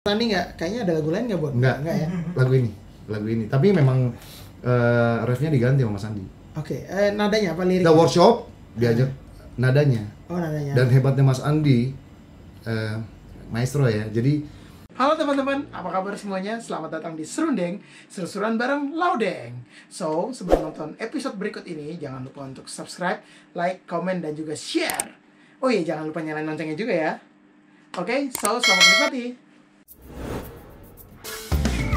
Tani nggak? Kayaknya ada lagu lain nggak, Bon? Nggak ya? Lagu ini. Tapi memang refnya diganti sama Mas Andi. Oke, nadanya apa liriknya? Kita workshop, diajak nadanya. Oh, nadanya. Dan hebatnya Mas Andi, maestro ya. Jadi, halo teman-teman, apa kabar semuanya? Selamat datang di Serundeng, seru-seruan bareng Laudeng. So, sebelum nonton episode berikut ini, jangan lupa untuk subscribe, like, komen, dan juga share. Oh iya, jangan lupa nyalain loncengnya juga ya. Oke, so selamat menikmati.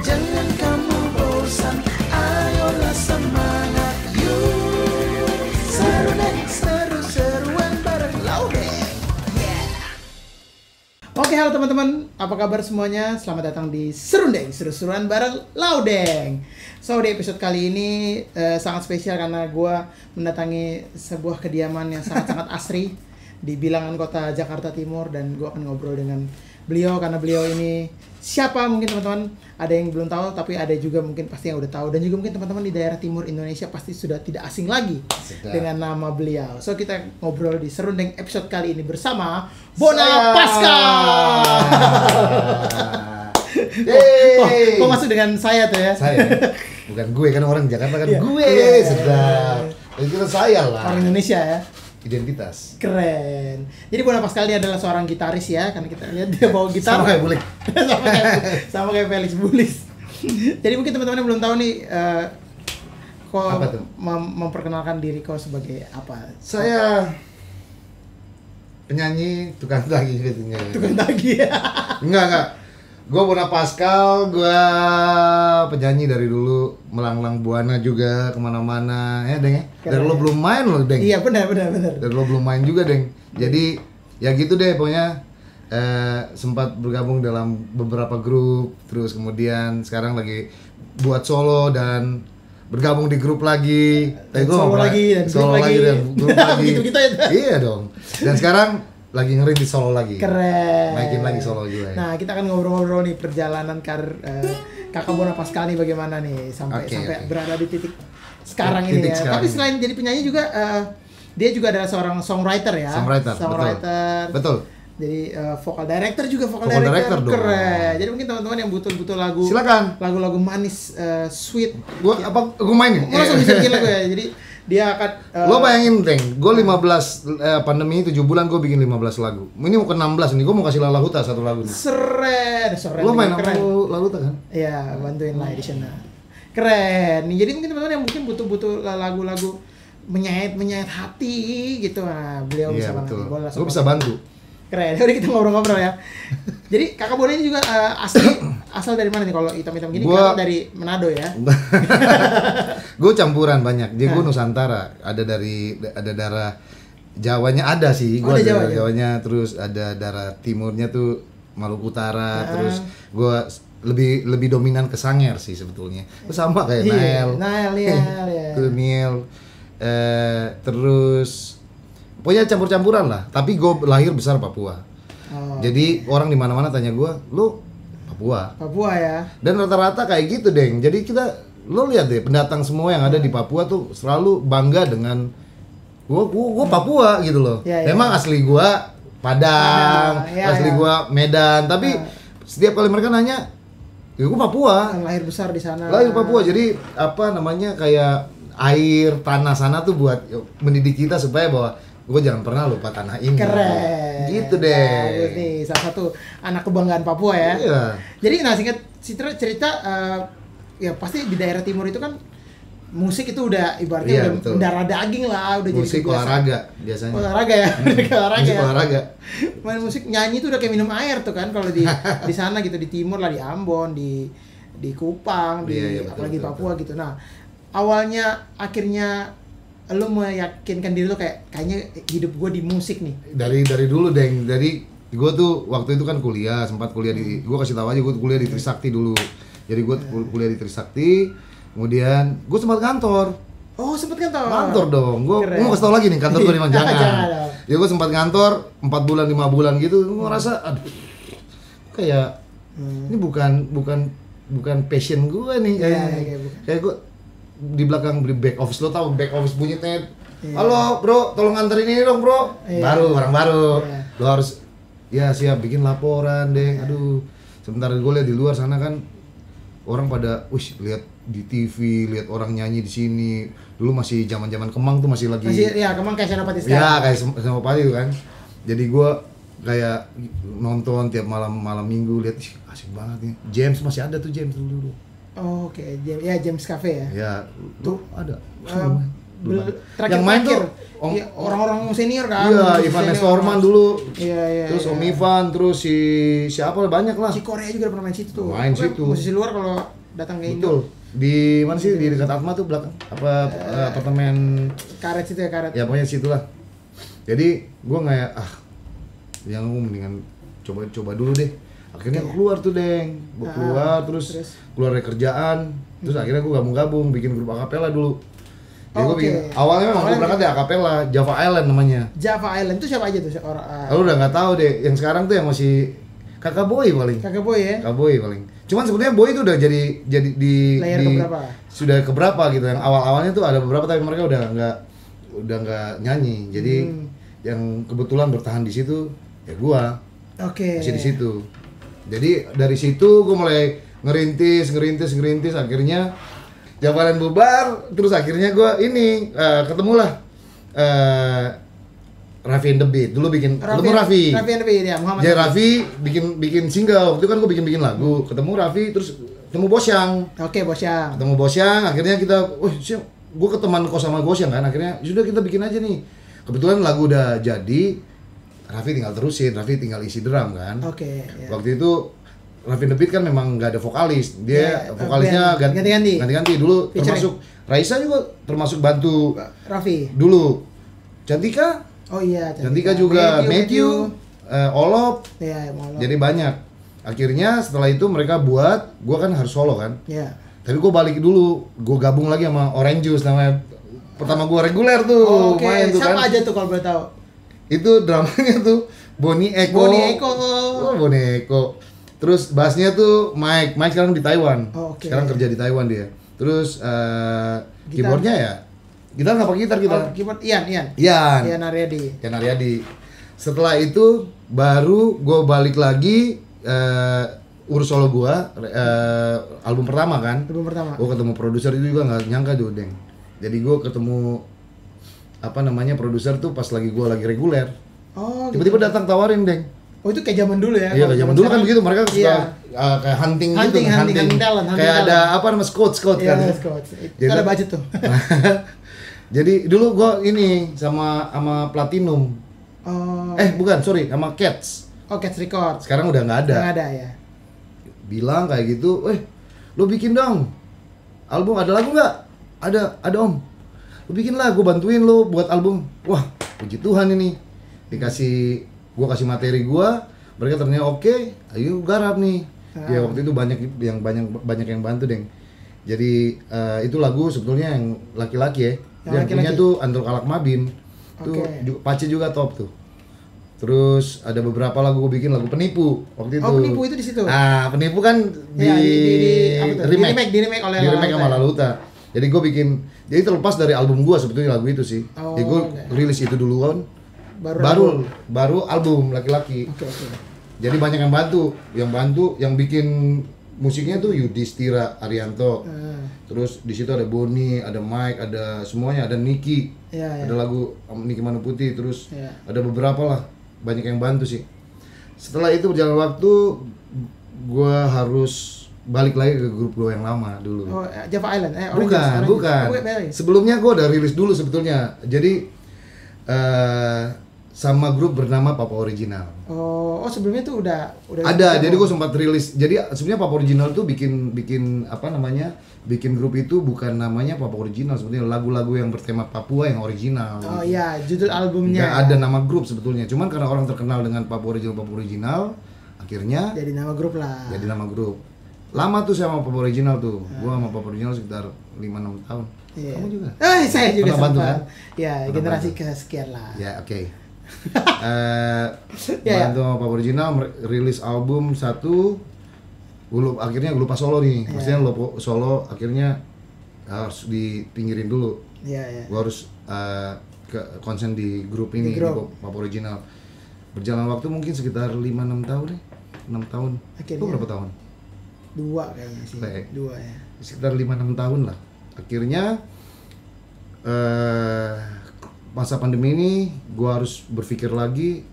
Jangan kamu bosan, ayolah semangat, yuk. Serundeng, seru-seruan bareng Laudeng. Oke, halo teman-teman, apa kabar semuanya? Selamat datang di Serundeng, seru-seruan bareng Laudeng. So, di episode kali ini sangat spesial karena gue mendatangi sebuah kediaman yang sangat-sangat asri di bilangan kota Jakarta Timur, dan gue akan ngobrol dengan beliau karena beliau ini siapa mungkin teman-teman ada yang belum tahu, tapi ada juga mungkin pasti yang udah tahu, dan juga mungkin teman-teman di daerah timur Indonesia pasti sudah tidak asing lagi dengan nama beliau. So, kita ngobrol di Serundeng episode kali ini bersama Bona Pascal. Kok masuk dengan saya tuh ya? saya bukan gue, kan orang Jakarta kan gue sedap. Itu kan saya lah. Orang Indonesia ya. Identitas. Keren. Jadi Bona Pascal ini adalah seorang gitaris ya, karena kita lihat dia bawa gitar. Sama kayak Bulik. sama kayak Felix Bulis. Jadi mungkin teman-teman yang belum tahu nih, kok memperkenalkan diri kau sebagai apa? Saya penyanyi, tukang tagih gitu. Tukang tagih. Enggak. Gue Bona Pascal, gue penyanyi dari dulu, melanglang buana juga kemana-mana ya Deng ya. Dari lo belum main lo Deng. Iya benar. Dari lo belum main juga Deng. Jadi ya gitu deh pokoknya, sempat bergabung dalam beberapa grup, terus kemudian sekarang lagi buat solo dan bergabung di grup lagi. Solo lagi dan grup lagi. Gitu ya. Iya dong. Dan sekarang lagi ngerintis solo lagi. Keren. Naikin lagi solo juga ya. Nah, kita akan ngobrol-ngobrol nih perjalanan karir Kakak Bona Pascal nih bagaimana nih sampai berada di titik sekarang ini ya. Tapi selain jadi penyanyi juga dia juga adalah seorang songwriter ya. Songwriter. Betul. Jadi vokal director juga, vokal director dong. Keren. Jadi mungkin teman-teman yang butuh lagu, silakan. Lagu-lagu manis, sweet. Gua main nih. Langsung bisa bikin lagu ya. Jadi dia akan lo bayangin Deng, gue 15 pandemi 7 bulan gue bikin 15 lagu. Ini mau ke 16 nih, gue mau kasih Lala Huta satu lagu nih. Seren. Lo main sama Lala Huta kan? Iya, bantuin lah di sana. Keren. Nih, jadi mungkin teman-teman yang mungkin butuh lagu-lagu menyayat hati gitu. Nah, beliau bisa bantu. Gue bisa bantu. Keren. Udah kita ngobrol-ngobrol ya. Jadi Kakak Bona ini juga asal dari mana nih kalau hitam-hitam gini? Karena dari Manado ya. Gue campuran banyak. Jadi gue Nusantara. Ada darah Jawanya ada sih. Gue ada Jawanya, terus ada darah timurnya tuh Maluku Utara. Terus gue lebih dominan ke Sangir sih sebetulnya. Sama kayak Nael ya. Tuh Niel. Terus pokoknya campur-campuran lah. Tapi gue lahir besar Papua. Jadi orang di mana-mana tanya gue, lu Papua ya. Dan rata-rata kayak gitu Deng. Jadi lo lihat deh, pendatang semua yang ada di Papua tuh selalu bangga dengan gue Papua gitu loh. Emang asli gue Padang, asli gue Medan. Tapi setiap kali mereka nanya, ya gue Papua. Lahir besar di sana. Lahir Papua. Jadi apa namanya, kayak air tanah sana tuh buat mendidik kita supaya bahwa gue jangan pernah lupa tanah ini. Keren. Gitu deh. Bagus nih, salah satu anak kebanggaan Papua ya. Iya. Jadi singkat cerita, ya pasti di daerah timur itu kan musik itu udah ibaratnya udah darah daging lah, udah musik jadi olahraga biasanya. Olahraga ya. Olahraga. Main musik, nyanyi itu udah kayak minum air tuh kan kalau di sana gitu, di timur lah, di Ambon, di Kupang, apalagi Papua gitu. Nah, awalnya akhirnya lu meyakinkan diri lu kayaknya hidup gue di musik nih. Dari dulu Deng. Dari gue tuh waktu itu kan sempat kuliah di, gue kasih tahu aja, gue kuliah di Trisakti dulu. Jadi gue kuliah di Trisakti, kemudian gue sempat kantor. Oh, sempat kantor? Kantor dong. Gue mau kasih tau lagi nih, kantor gue di mana? Jangan. Ya gue sempat kantor 4 bulan 5 bulan gitu. Gue ngerasa aduh, kayak ini bukan passion gue nih. Kayak gue di belakang back office, lo tau back office bunyi tet. Halo bro, tolong anterin ini dong bro. Orang baru. Lo harus ya siap bikin laporan deh. Aduh, Sementara gue lihat di luar sana kan orang pada, lihat di TV, lihat orang nyanyi di sini. Dulu masih zaman-zaman Kemang tuh masih lagi. Ya, Kemang kayak Senopati sekarang. Ya, kayak Senopati tuh kan. Jadi gue kayak nonton tiap malam minggu, lihat asik banget nih. James masih ada tuh, James dulu. Oh, oke. Ya, James Cafe ya. Ya, tuh ada. Yang main tuh orang-orang senior kan. Iya, Ivan Nestorman dulu. Iya. Terus Om Ivan, terus siapa banyak lah. Si Korea juga pernah main situ tuh. Main situ. Musisi luar kalau datang ke Indo. Betul. Di mana sih? Di dekat Atma tuh belakang. Apartemen Karet situ ya, Karet. Ya pokoknya situ lah. Jadi gua kayak yang mendingan coba dulu deh. Akhirnya keluar tuh, Deng. Gua keluar terus keluar dari kerjaan. Terus akhirnya gua gabung bikin grup akapela dulu. Jadi gue bikin, awalnya memang gue berangkat dari akapela, Java Island namanya. Java Island itu siapa aja tuh orang? Lu udah nggak tahu deh, yang sekarang tuh yang masih Kakak Boy paling. Kakak Boy ya? Kakak Boy paling. Cuman sebenarnya Boy itu udah jadi di layer keberapa? Sudah keberapa gitu. Yang awal-awalnya tuh ada beberapa tapi mereka udah nggak nyanyi. Jadi yang kebetulan bertahan di situ ya gua. Oke. Masih di situ. Jadi dari situ gua mulai ngerintis akhirnya Javalan bubar, terus akhirnya gue ketemulah Raffi and the Beat. Dulu ketemu Raffi and the Beat ya, Muhammad. Jadi Raffi bikin single, waktu itu kan gue bikin lagu, ketemu Raffi, terus ketemu Bosyang. Oke, Bosyang. Ketemu Bosyang, akhirnya kita, gue keteman kos sama Bosyang kan, akhirnya sudah kita bikin aja nih. Kebetulan lagu udah jadi, Raffi tinggal terusin, Raffi tinggal isi drum kan. Oke. Ya. Waktu itu Raffi and the Beat kan memang nggak ada vokalis, dia vokalisnya ganti-ganti dulu. Termasuk Raisa juga termasuk bantu Raffi dulu. Cantika? Oh iya, Cantika juga, Matthew. Olop. Iya, Olop. Jadi banyak. Akhirnya setelah itu mereka buat, gua kan harus solo kan. Iya. Tapi gua balik dulu, gua gabung lagi sama Orange Juice namanya. Pertama gua reguler tuh, main tuh kan. Siapa aja tuh kalau boleh tahu? Itu dramanya tuh Bonnie Eko. Bonnie Eko. Terus bassnya tuh Mike sekarang di Taiwan. Sekarang kerja di Taiwan dia. Terus keyboardnya ya, gitar nggak pakai gitar kita. Keyboard Ian Aryadi. Setelah itu baru gue balik lagi urus solo gue, album pertama kan. Gue ketemu produser itu juga nggak nyangka tuh, Deng. Jadi gue ketemu produser tuh pas lagi gue lagi reguler. Tiba-tiba datang tawarin, Deng. Oh, itu kayak zaman dulu ya? Iya, kayak zaman dulu kan begitu, mereka suka kayak hunting talent. Kayak ada scout kan. Scout. Itu ada budget tuh. Jadi dulu gua sama Platinum. Sama Cats. Oh, Cats Record. Sekarang udah nggak ada. Nggak ada ya. Bilang kayak gitu, lu bikin dong album, ada lagu nggak? Ada om. Lu bikin lah, gua bantuin lu buat album. Wah, puji Tuhan ini. Gua kasih materi mereka ternyata oke, ayo garap nih. Ya waktu itu banyak yang bantu, Deng. Jadi itu lagu sebetulnya yang laki-laki ya. Yang punya tuh Andro Kalak Mabin. Tuh Pace juga top tuh. Terus ada beberapa lagu gue bikin lagu Penipu waktu itu. Oh, Penipu itu di situ. Penipu kan di remake sama Laluta. Jadi gue bikin, jadi terlepas dari album gue sebetulnya lagu itu sih. Jadi gue rilis itu duluan. Baru album laki-laki. Oke. Jadi banyak yang bantu, yang bikin musiknya tuh Yudhistira Arianto. Terus di situ ada Bonnie, ada Mike, ada semuanya, ada Niki. Ada lagu Niki Manu Putih, terus ada beberapa lah, banyak yang bantu sih. Setelah itu berjalan waktu, gua harus balik lagi ke grup gua yang lama dulu. Oh, Java Island. Bukan. Sebelumnya gua udah rilis dulu sebetulnya. Jadi sama grup bernama Papa Original. Oh, sebelumnya tuh udah ada. Jadi gue sempat rilis. Jadi sebenarnya Papa Original tuh bikin bikin grup itu bukan namanya Papa Original, sebetulnya lagu-lagu yang bertema Papua yang original. Oh iya, judul albumnya. Nggak ada nama grup sebetulnya. Cuman karena orang terkenal dengan Papa Original, akhirnya jadi nama grup lah. Jadi nama grup. Lama tuh sama Papa Original tuh. Gua sama Papa Original sekitar 5-6 tahun. Iya. Kamu juga? Saya juga bantu kan? Ya, generasi kesekian lah. Ya, oke. Bantu sama Papa Original rilis album 1. Akhirnya gue lupa solo nih. Maksudnya solo akhirnya harus dipinggirin dulu. Gue harus konsen di grup ini, di Papa Original. Berjalan waktu mungkin sekitar 5-6 tahun deh. 6 tahun. Akhirnya. Lu berapa tahun? 2 kayaknya sih. Baik. 2 ya. Sekitar 5-6 tahun lah. Akhirnya masa pandemi ini gue harus berpikir lagi,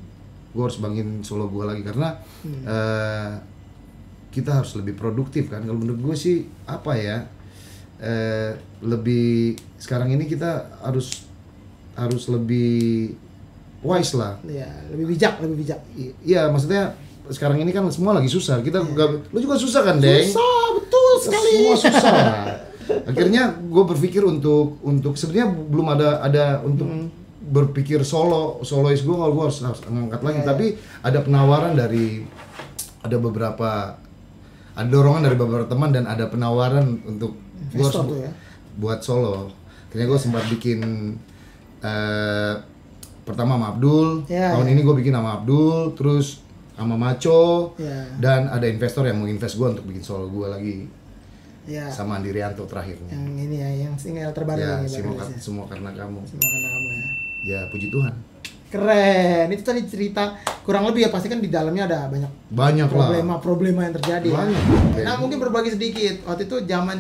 gue harus bangkitin solo gue lagi karena kita harus lebih produktif kan. Kalau menurut gue sih apa ya, lebih sekarang ini kita harus lebih wise lah. Iya, lebih bijak. Iya, maksudnya sekarang ini kan semua lagi susah. Kita lu juga susah kan, Deng? Susah, betul sekali. Semua susah. Akhirnya gue berpikir untuk sebenarnya belum ada untuk berpikir solois gue kalau gue harus ngangkat lagi. Tapi ada penawaran dari ada dorongan dari beberapa teman dan ada penawaran untuk gue harus buat solo. Akhirnya gue sempat bikin pertama sama Abdul. Tahun ini gue bikin sama Abdul, terus sama Maco, dan ada investor yang mau invest gue untuk bikin solo gue lagi. Sama Andi Rianto terakhirnya. Yang ini ya, yang single terbaru ini. Semua karena kamu. Semua karena kamu ya. Ya puji Tuhan. Keren. Itu tadi cerita kurang lebih ya, pasti kan di dalamnya ada banyak problema yang terjadi. Banyak. Ya. Nah, mungkin berbagi sedikit. Waktu itu zaman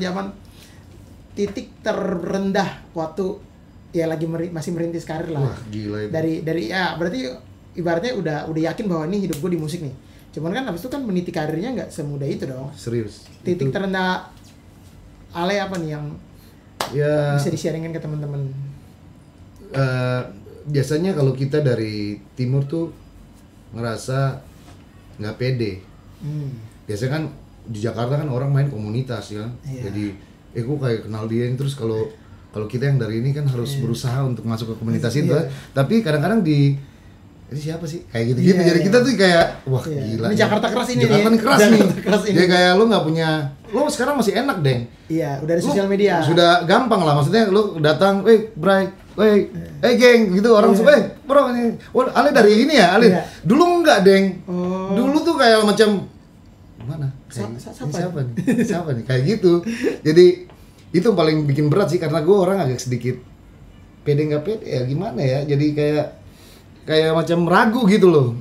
titik terendah waktu ya lagi masih merintis karir lah. Wah, gila itu. Dari ya berarti ibaratnya udah yakin bahwa ini hidup gue di musik nih. Cuman kan habis itu kan meniti karirnya nggak semudah itu dong. Serius. Titik terendah Ale apa nih yang bisa di-sharingin ke teman-teman? Biasanya kalau kita dari timur tuh ngerasa nggak pede. Biasanya kan di Jakarta kan orang main komunitas ya. Jadi gue kayak kenal dia terus kalau kita yang dari ini kan harus berusaha untuk masuk ke komunitas itu. Tapi kadang-kadang ini siapa sih kayak gitu-gitu. Jadi kita tuh kayak wah gila. Ini Jakarta keras ini. Jakarta keras nih. Jadi kayak lo nggak punya, lo sekarang masih enak, Deng. Iya, udah ada sosial media. Sudah gampang lah, maksudnya lo datang, Bray, geng gitu orang suka, bro ini, Ale dari ini ya, Ale. Dulu enggak, Deng. Dulu tuh kayak macam mana? Siapa nih? Kayak gitu. Jadi itu paling bikin berat sih karena gue orang agak sedikit pede nggak pede ya gimana ya. Jadi kayak macam ragu gitu loh.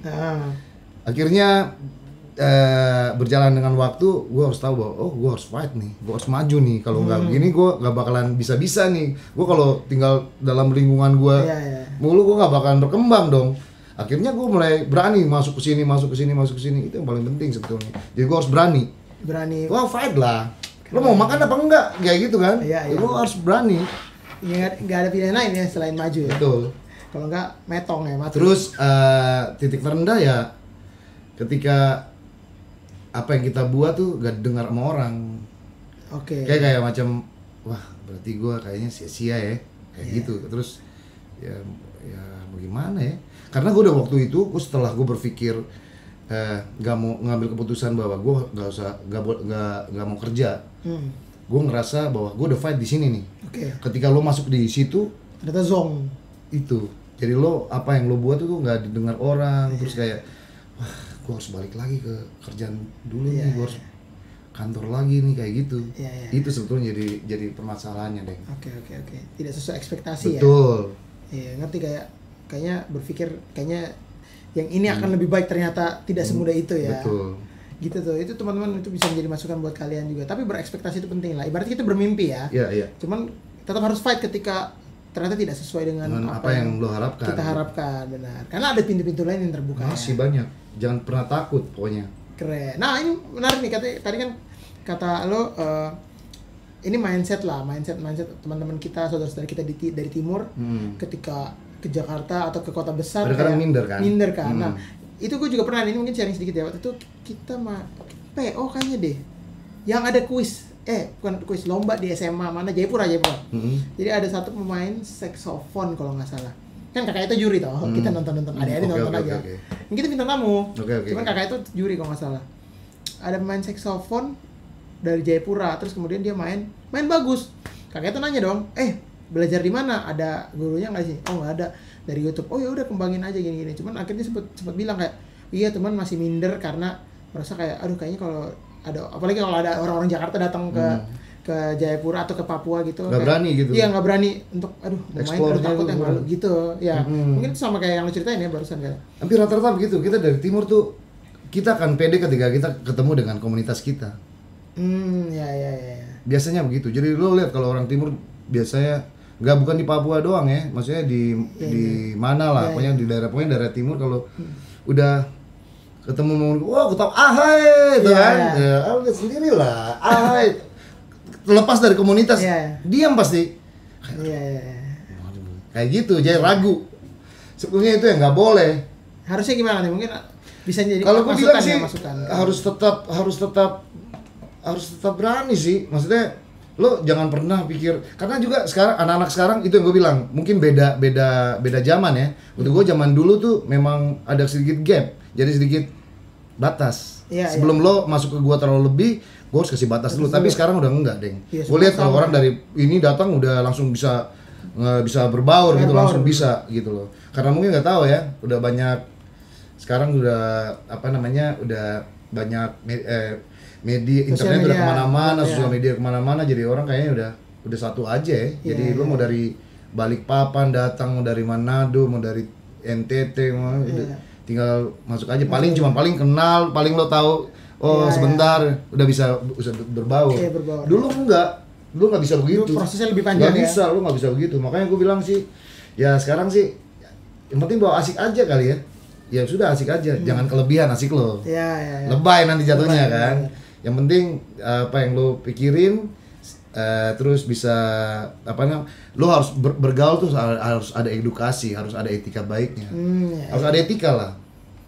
Akhirnya berjalan dengan waktu, gue harus tahu bahwa gue harus fight nih, gue harus maju nih. Kalau nggak begini, gue nggak bakalan bisa nih. Gue kalau tinggal dalam lingkungan gue mulu, gue nggak bakalan berkembang dong. Akhirnya gue mulai berani masuk ke sini. Itu yang paling penting sebetulnya. Jadi gue harus berani. Gue fight lah. Lo mau makan apa enggak? Kayak gitu kan? Gue harus berani. Nggak ada pilihan lain ya selain maju ya. Betul. Kalau nggak metong ya mati. Terus titik terendah ya ketika apa yang kita buat tuh gak dengar sama orang. Kayak macam wah berarti gue kayaknya sia-sia ya kayak gitu. Terus ya bagaimana ya? Karena gue udah waktu itu setelah gue berpikir gak mau ngambil keputusan bahwa gue gak mau kerja. Gue ngerasa bahwa gue udah fight di sini nih. Ketika lo masuk di situ, ternyata zong itu. Jadi lo apa yang lo buat itu nggak didengar orang. Terus kayak wah gue harus balik lagi ke kerjaan dulu nih, gue harus kantor lagi nih kayak gitu. Itu sebetulnya jadi permasalahannya, Deng. Oke. Tidak sesuai ekspektasi. Betul. Iya, ngerti kayaknya berpikir kayaknya yang ini akan lebih baik, ternyata tidak semudah itu ya. Betul. Gitu tuh. Itu teman-teman itu bisa menjadi masukan buat kalian juga. Tapi berekspektasi itu penting lah. Ibaratnya kita bermimpi ya. Iya. Cuman tetap harus fight ketika ternyata tidak sesuai dengan apa yang lo harapkan. Kita harapkan, benar. Karena ada pintu-pintu lain yang terbuka. Masih banyak. Jangan pernah takut pokoknya. Keren. Nah, ini menarik nih, tadi kan kata lo ini mindset teman-teman kita, saudara-saudara kita dari timur ketika ke Jakarta atau ke kota besar kayak minder kan. Nah, itu gue juga pernah, ini mungkin sharing sedikit ya. Waktu itu kita PO kayaknya deh. Yang ada kuis. Bukan kuis, lomba di SMA mana, Jayapura. Jadi ada satu pemain saksofon kalau nggak salah. Kan kakak itu juri toh, kita nonton adik-adik nonton aja. Kita bintang tamu. Cuman kakak itu juri kalau nggak salah. Ada pemain saksofon dari Jayapura, terus kemudian dia main bagus. Kakak itu nanya dong, belajar di mana? Ada gurunya nggak sih? Oh nggak ada, dari YouTube. Oh ya udah kembangin aja gini-gini. Cuman akhirnya sempat bilang kayak, iya teman masih minder karena merasa kayak, aduh kayaknya kalau ada, apalagi kalau ada orang-orang Jakarta datang ke Jayapura atau ke Papua gitu, nggak berani gitu. Iya, nggak berani untuk main, takut yang malu gitu ya. Mungkin itu sama kayak yang lu ceritain ya barusan kan. Hampir rata-rata begitu. Kita dari timur tuh kita akan pede ketika kita ketemu dengan komunitas kita. Ya. Biasanya begitu. Jadi lo lihat kalau orang timur biasanya bukan di Papua doang ya, maksudnya di mana lah, pokoknya di daerah timur kalau udah ketemu wah aku tahu ahai itu kan. Ya, lihat sendiri lah. Ahai. Lepas dari komunitas, diam pasti. Kayak gitu, jadi ragu. Sebetulnya itu yang nggak boleh. Harusnya gimana nih? Mungkin bisa jadi kalau gue bilang sih masukan. harus tetap berani sih. Maksudnya lo jangan pernah pikir, karena juga sekarang anak-anak sekarang itu yang gue bilang mungkin beda zaman ya. Untuk gue zaman dulu tuh memang ada sedikit gap, jadi sedikit batas. Sebelum lo masuk ke gua terlalu lebih, gua harus kasih batas dulu. Tapi sekarang udah enggak, Deng. Gue lihat kalau orang dari ini datang udah langsung bisa berbaur gitu, langsung bisa gitu loh. Karena mungkin nggak tahu ya, udah banyak sekarang udah udah banyak media internet udah kemana-mana, sosial media kemana-mana, jadi orang kayaknya udah satu aja ya. Jadi lo mau dari Balikpapan datang, mau dari Manado, mau dari NTT, tinggal masuk aja. Paling kenal, paling lo tahu sebentar udah bisa berbaur. Dulu nggak bisa begitu. Prosesnya lebih panjang. Lo nggak bisa begitu. Makanya gue bilang sih, ya sekarang sih yang penting bawa asik aja kali ya. Ya sudah asik aja, jangan kelebihan asik lo. Lebay nanti jatuhnya kan. Yang penting apa yang lo pikirin, terus bisa lo harus bergaul tuh harus ada edukasi, harus ada etika baiknya. Harus ada etika lah.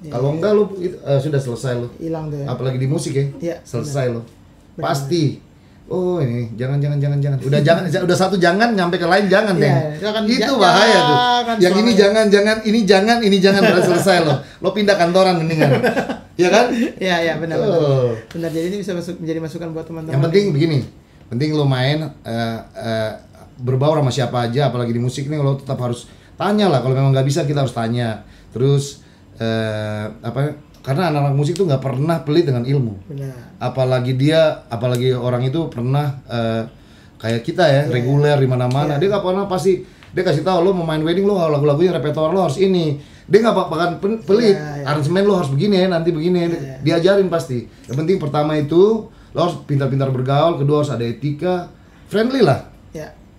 Kalau enggak lo sudah selesai lo. Hilang tuh. Apalagi di musik ya. Selesai lo. Pasti. Oh ini jangan. Udah satu jangan nyampe ke lain jangan deh. Itu bahaya tuh. Yang ini jangan berarti selesai lo. Lo pindah kantoran mendingan. Iya kan? Iya benar. Benar, jadi ini bisa menjadi masukan buat teman-teman. Yang penting begini. Penting lo main berbaur sama siapa aja, apalagi di musik nih lo tetap harus tanya lah. Kalau memang nggak bisa kita harus tanya. Terus karena anak-anak musik tuh nggak pernah pelit dengan ilmu. Benar. Apalagi orang itu pernah kayak kita ya, reguler di mana-mana. Dia nggak pernah pasti dia kasih tahu lo mau main wedding lo lagu-lagunya repertoire lo harus ini. Dia nggak bahkan pelit. Aransemen lo harus begini nanti begini. Diajarin pasti. Yang penting pertama itu lo harus pintar-pintar bergaul, kedua harus ada etika, friendly lah.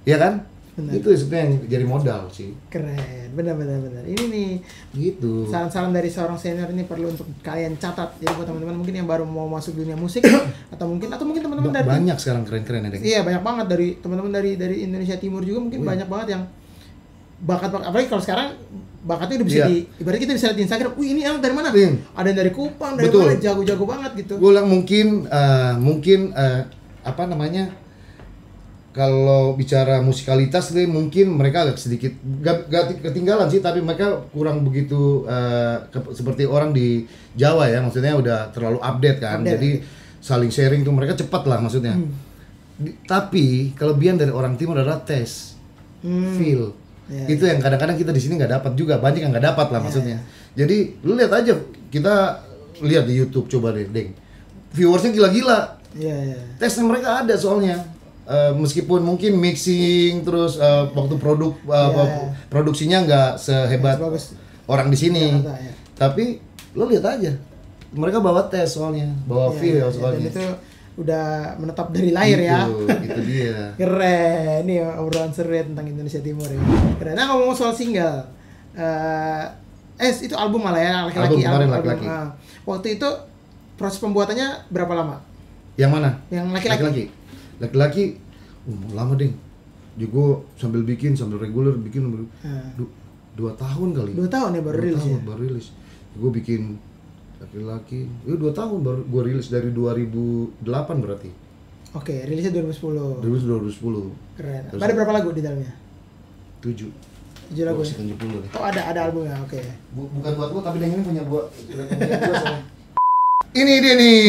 Iya kan? Benar. Itu sebetulnya yang jadi modal sih. Keren, benar. Ini nih gitu. Saran-saran dari seorang senior ini perlu untuk kalian catat. Jadi buat teman-teman mungkin yang baru mau masuk dunia musik atau mungkin teman-teman dari banyak sekarang keren-keren ya. Iya, banyak banget dari teman-teman dari Indonesia Timur juga mungkin banyak banget yang bakat apalagi kalau sekarang bakatnya udah bisa ibarat kita bisa lihat di Instagram. Wih, ini anak dari mana? Ada yang dari Kupang, dari mana jago-jago banget gitu. Gue bilang mungkin kalau bicara musikalitas nih mungkin mereka agak sedikit gak ketinggalan sih, tapi mereka kurang begitu seperti orang di Jawa ya, maksudnya udah terlalu update kan. Jadi saling sharing tuh mereka cepat lah maksudnya. Tapi kelebihan dari orang timur adalah tes, feel. Itu yang kadang-kadang kita di sini nggak dapat juga, banyak yang nggak dapat lah maksudnya. Jadi lu lihat aja, kita lihat di YouTube coba deh, Deng. Viewersnya gila-gila. Tesnya mereka ada soalnya. Meskipun mungkin mixing terus waktu produksinya nggak sehebat orang di sini, tapi lo lihat aja mereka bawa tes soalnya, bawa feel soalnya. Dan itu udah menetap dari lahir ya. Itu dia. Keren, ini obrolan seru tentang Indonesia Timur ya. Keren. Nah, ngomong soal single, itu album malah ya, laki-laki. Waktu itu proses pembuatannya berapa lama? Yang mana? Yang laki-laki. Laki-laki lama deh. Juga sambil reguler bikin 2 tahun kali. 2 tahun ya baru rilis. Baru rilis. Gue bikin laki-laki. 2 tahun baru gue rilis dari 2008 berarti. Oke, rilisnya 2010. 2010. Keren. Terus ada berapa lagu di dalamnya? 7 lagu. 70 deh. Oh, ada albumnya. Oke. Bukan buat lo tapi yang ini punya gua Ini dia nih.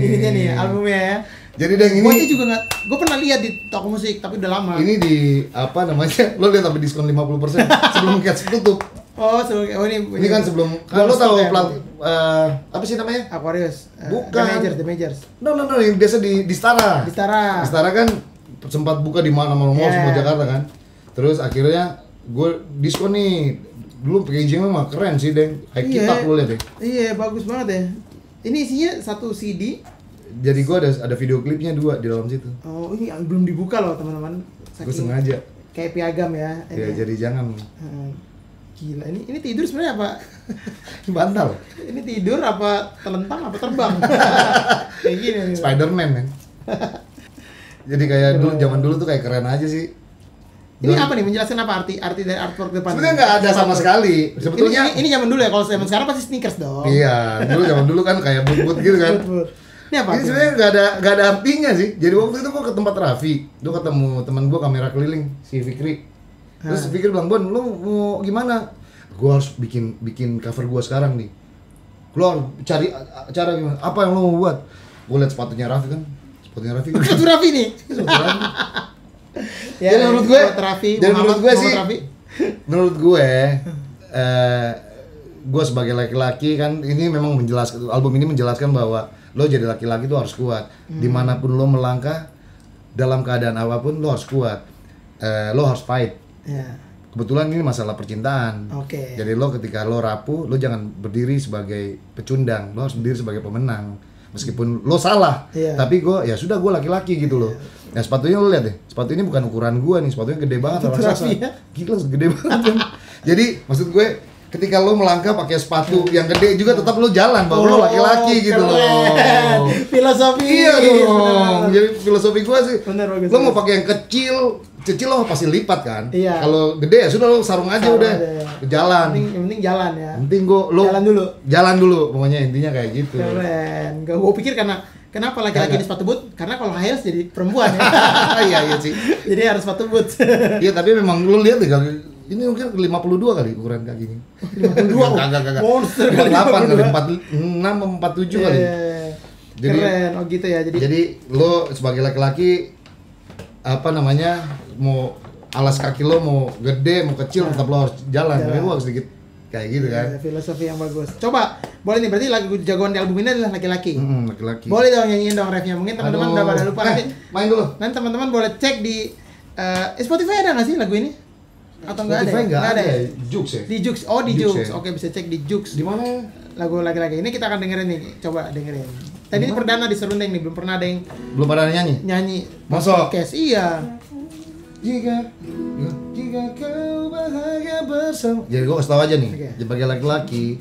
Ini dia nih albumnya ya. Jadi Deng ini gua juga nggak, gua pernah lihat di toko musik tapi udah lama. Ini di lo lihat sampai diskon 50% sebelum Cats tutup. Ini kan sebelum lo tahu apa sih namanya? Aquarius. Bukan. The Majors. No, yang biasa di Stara. Di Stara kan sempat buka di mana-mana semua Jakarta kan. Terus akhirnya gue diskon nih dulu packagingnya mah keren sih, Deng. Kayak kita lu lihat deh. Iya, bagus banget ya. Ini isinya 1 CD. Jadi gua ada video klipnya 2 di dalam situ. Oh, ini belum dibuka loh, teman-teman. Gua sengaja. Kayak piagam ya. Ya, jadi jangan. Gila, ini tidur sebenarnya apa? Bantal. Ini tidur apa telentang apa terbang? Kayak gini. Spider-Man, men. Jadi kayak dulu zaman dulu tuh kayak keren aja sih. Ini apa nih, menjelaskan apa arti dari artwork depan? Sebenarnya nggak ada sama sekali. Sebetulnya ini zaman dulu ya, kalau zaman sekarang pasti sneakers dong. Iya, zaman dulu kan kayak boot gitu kan. Ini apa? Ini sebenarnya nggak ada artinya sih. Jadi waktu itu gua ke tempat Raffi, gua ketemu teman gua kamera keliling, si Fikri. Terus Fikri bilang, "Bon, lu mau gimana?" Gua harus bikin cover gua sekarang nih. Keluar cari cara gimana? Apa yang lu mau buat? Gua liat sepatunya Raffi kan. Sepatunya Raffi. Sepatu Raffi nih. Sepatu Raffi. Ya, dan menurut gue, menurut gue sebagai laki-laki kan ini memang menjelaskan, album ini menjelaskan bahwa lo jadi laki-laki tuh harus kuat. Dimanapun lo melangkah, dalam keadaan apapun lo harus kuat. Lo harus fight. Kebetulan ini masalah percintaan. Jadi lo ketika lo rapuh, lo jangan berdiri sebagai pecundang, lo harus berdiri sebagai pemenang. Meskipun lo salah, tapi gue ya sudah, gue laki-laki gitu loh. Nah, sepatunya lo lihat deh, sepatu ini bukan ukuran gue nih, sepatunya gede banget raksasa. Gila, gede banget kan. Jadi maksud gue, ketika lo melangkah pakai sepatu yang gede juga tetap lo jalan bahwa lo laki-laki gitu loh. Filosofi. Iya dong. Jadi filosofi gue sih, bener, bagus, lo mau pakai yang kecil lo pasti lipat kan. Kalau gede ya sudah, lo sarung aja udah. Jalan. Yang penting jalan ya. Penting lo jalan dulu pokoknya, intinya kayak gitu. Keren. Gue pikir kenapa laki-laki di sepatu boot? Karena kalau high heels jadi perempuan ya. Iya sih. Jadi harus sepatu boot. Iya, tapi memang lu lihat deh kali ini mungkin 52 kali ukuran kakinya. 52. Kagak. Monster 48 kali, 46 47 kali. Jadi, keren. Oh gitu ya. Jadi lo sebagai laki-laki mau alas kaki lo mau gede mau kecil tetap lo harus jalan. Tapi lo harus sedikit kayak gitu kan. Filosofi yang bagus. Coba, boleh nih, berarti lagu jagoan di album ini adalah laki-laki. Laki-laki. Boleh dong nyanyiin dong refnya. Mungkin teman-teman udah pada lupa nanti. Main dulu. Nanti teman-teman boleh cek di Spotify ada nggak sih lagu ini? Atau nggak ada? Nggak ada ya? Jux ya? Di Jux. Oh, di Jux. Oke, bisa cek di Jux. Di mana? Lagu laki-laki ini kita akan dengerin nih. Coba dengerin. Tadi ini perdana di Serundeng nih, belum pernah ada yang nyanyi. Masuk. Iya. Jika kau bahagia bersama. Jadi gue kasih tau aja nih, sebagai laki-laki,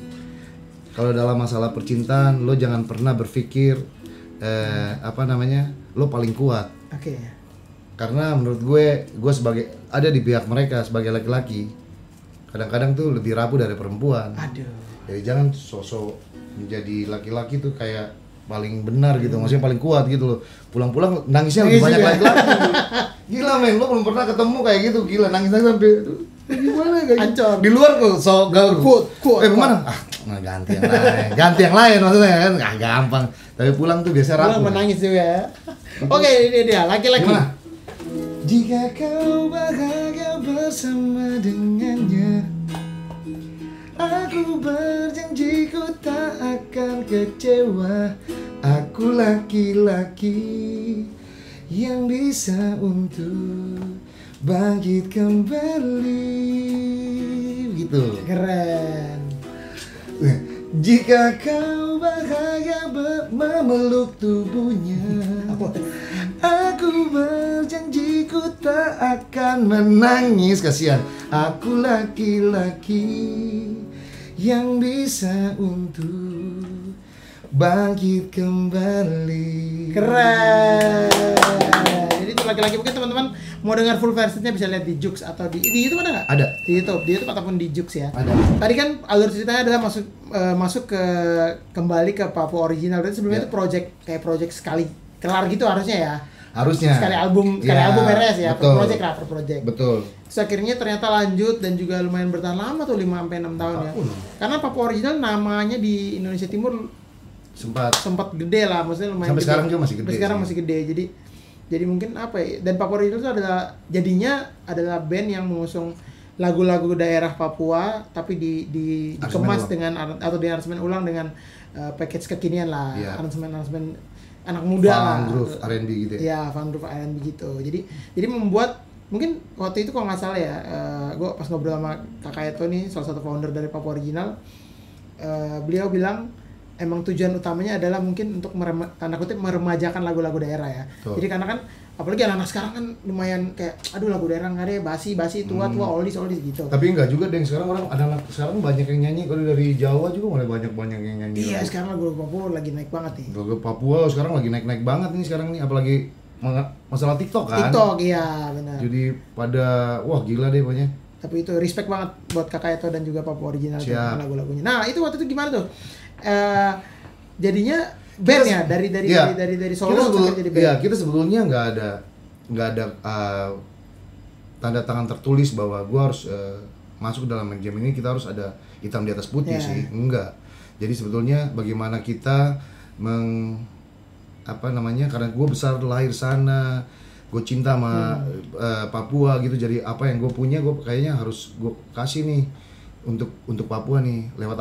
kalau dalam masalah percintaan lo jangan pernah berpikir lo paling kuat. Karena menurut gue sebagai ada di pihak mereka sebagai laki-laki, kadang-kadang tuh lebih rapuh dari perempuan. Jadi jangan sosok menjadi laki-laki tuh kayak paling benar gitu, maksudnya paling kuat gitu loh. Pulang-pulang nangisnya lebih banyak laki-laki. Gila men, lo belum pernah ketemu kayak gitu, gila nangis sampai gimana kayak gitu. Di luar kok so kuat. Kemana? Ganti yang lain maksudnya kan, gampang. Tapi pulang tuh biasa rapuh. Pulang menangis juga ya. Oke, ini dia laki-laki. Jika kau bahagia bersama dengannya, aku berjanji ku tak akan kecewa. Aku laki-laki yang bisa untuk bangkit kembali. Gitu. Keren. Jika kau bahagia memeluk tubuhnya, aku berjanji ku tak akan menangis. Kasihan. Aku laki-laki yang bisa untuk bangkit kembali. Keren. Jadi itu laki-laki, mungkin teman-teman mau dengar full versinya bisa lihat di Jux atau di YouTube ada nggak? Ada. Di YouTube ataupun di Jux ya. Ada. Tadi kan alur ceritanya adalah masuk ke kembali ke Papua original. Berarti sebelumnya itu project sekali kelar gitu harusnya ya. Harusnya. Sekali album beres ya. Betul. Per project. Betul. Terus akhirnya ternyata lanjut dan juga lumayan bertahan lama tuh 5-6 tahun ya. Karena Papua original namanya di Indonesia Timur sempat gede lah, maksudnya lumayan sampai gede. Sekarang juga masih gede. Sampai sekarang masih gede. Jadi mungkin apa ya? Dan Papua Original itu adalah band yang mengusung lagu-lagu daerah Papua tapi dikemas dengan atau di aransemen ulang dengan package kekinian lah. Aransemen anak muda lah. Funk groove R&B gitu ya. Funk groove R&B gitu. Jadi membuat mungkin waktu itu kalau nggak salah ya, gue pas ngobrol sama Kakak Eto nih, salah satu founder dari Papua Original, beliau bilang emang tujuan utamanya adalah mungkin untuk tanda kutip meremajakan lagu-lagu daerah ya. Jadi karena kan apalagi anak-anak sekarang kan lumayan kayak aduh lagu daerah nggak deh, basi tua oldies gitu. Tapi enggak juga deh, sekarang orang anak sekarang banyak yang nyanyi, kalau dari Jawa juga mulai banyak yang nyanyi. Iya, sekarang lagu Papua lagi naik banget nih. Lagu Papua sekarang lagi naik banget nih sekarang nih, apalagi masalah TikTok kan. TikTok iya benar. Jadi pada wah gila deh pokoknya. Tapi itu respect banget buat Kakak Eto dan juga Papua Original lagu-lagunya. Nah itu waktu itu gimana tuh? Jadinya band ya dari solo sampai jadi band. Iya, kita sebetulnya nggak ada tanda tangan tertulis bahwa gua harus masuk dalam game ini, kita harus ada hitam di atas putih sih, enggak. Jadi sebetulnya bagaimana kita karena gue besar lahir sana, gue cinta sama Papua gitu, jadi apa yang gue punya gue kayaknya harus gue kasih nih untuk Papua nih, lewat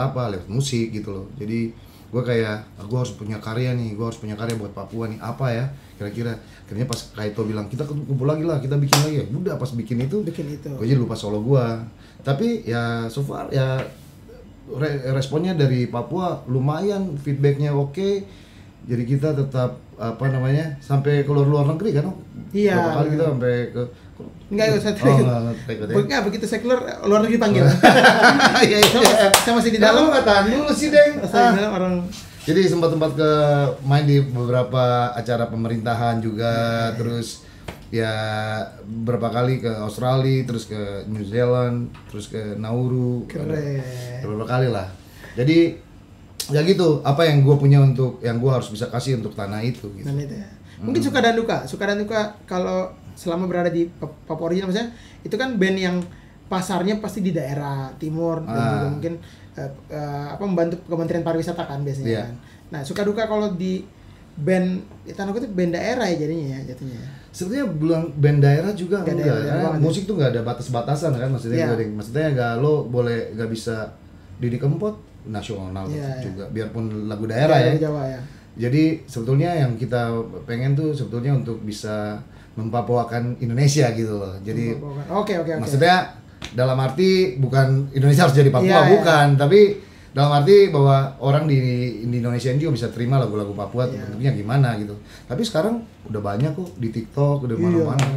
musik gitu loh. Jadi gue kayak gue harus punya karya buat Papua nih, apa ya kira-kira. Akhirnya pas Kaito bilang kita kumpul lagi lah, kita bikin lagi ya, udah pas bikin itu gue jadi lupa solo gue. Tapi ya so far ya responnya dari Papua lumayan, feedbacknya oke. Jadi kita tetap sampai ke luar negeri kan? Iya. Berapa kali kita sampai ke enggak begitu saya keluar luar negeri panggil. Iya. Saya masih di dalam. Enggak tahan dulu sih, Deng. Orang. Jadi sempat ke main di beberapa acara pemerintahan juga, terus ya berapa kali ke Australia, terus ke New Zealand, terus ke Nauru. Beberapa kali lah. Jadi ya gitu, apa yang gue punya yang gue harus bisa kasih untuk tanah itu gitu. Ya. Mungkin suka dan duka kalau selama berada di Papua Original maksudnya itu kan band yang pasarnya pasti di daerah timur dan juga mungkin membantu Kementerian Pariwisata kan biasanya kan. Nah, suka duka kalau di band tanah kutip band daerah ya jadinya. Sebenarnya bilang band daerah juga enggak. Musik tuh enggak ada batas-batasan kan maksudnya. Maksudnya enggak bisa Didi Kempot nasional juga, biarpun lagu daerah ya. Jawa ya. Jadi sebetulnya yang kita pengen tuh sebetulnya untuk bisa mempapuakan Indonesia gitu loh. Jadi Oke. Maksudnya dalam arti bukan Indonesia harus jadi Papua, bukan, tapi dalam arti bahwa orang di Indonesia ini juga bisa terima lagu-lagu Papua bentuknya gimana gitu. Tapi sekarang udah banyak kok di TikTok, udah mana-mana.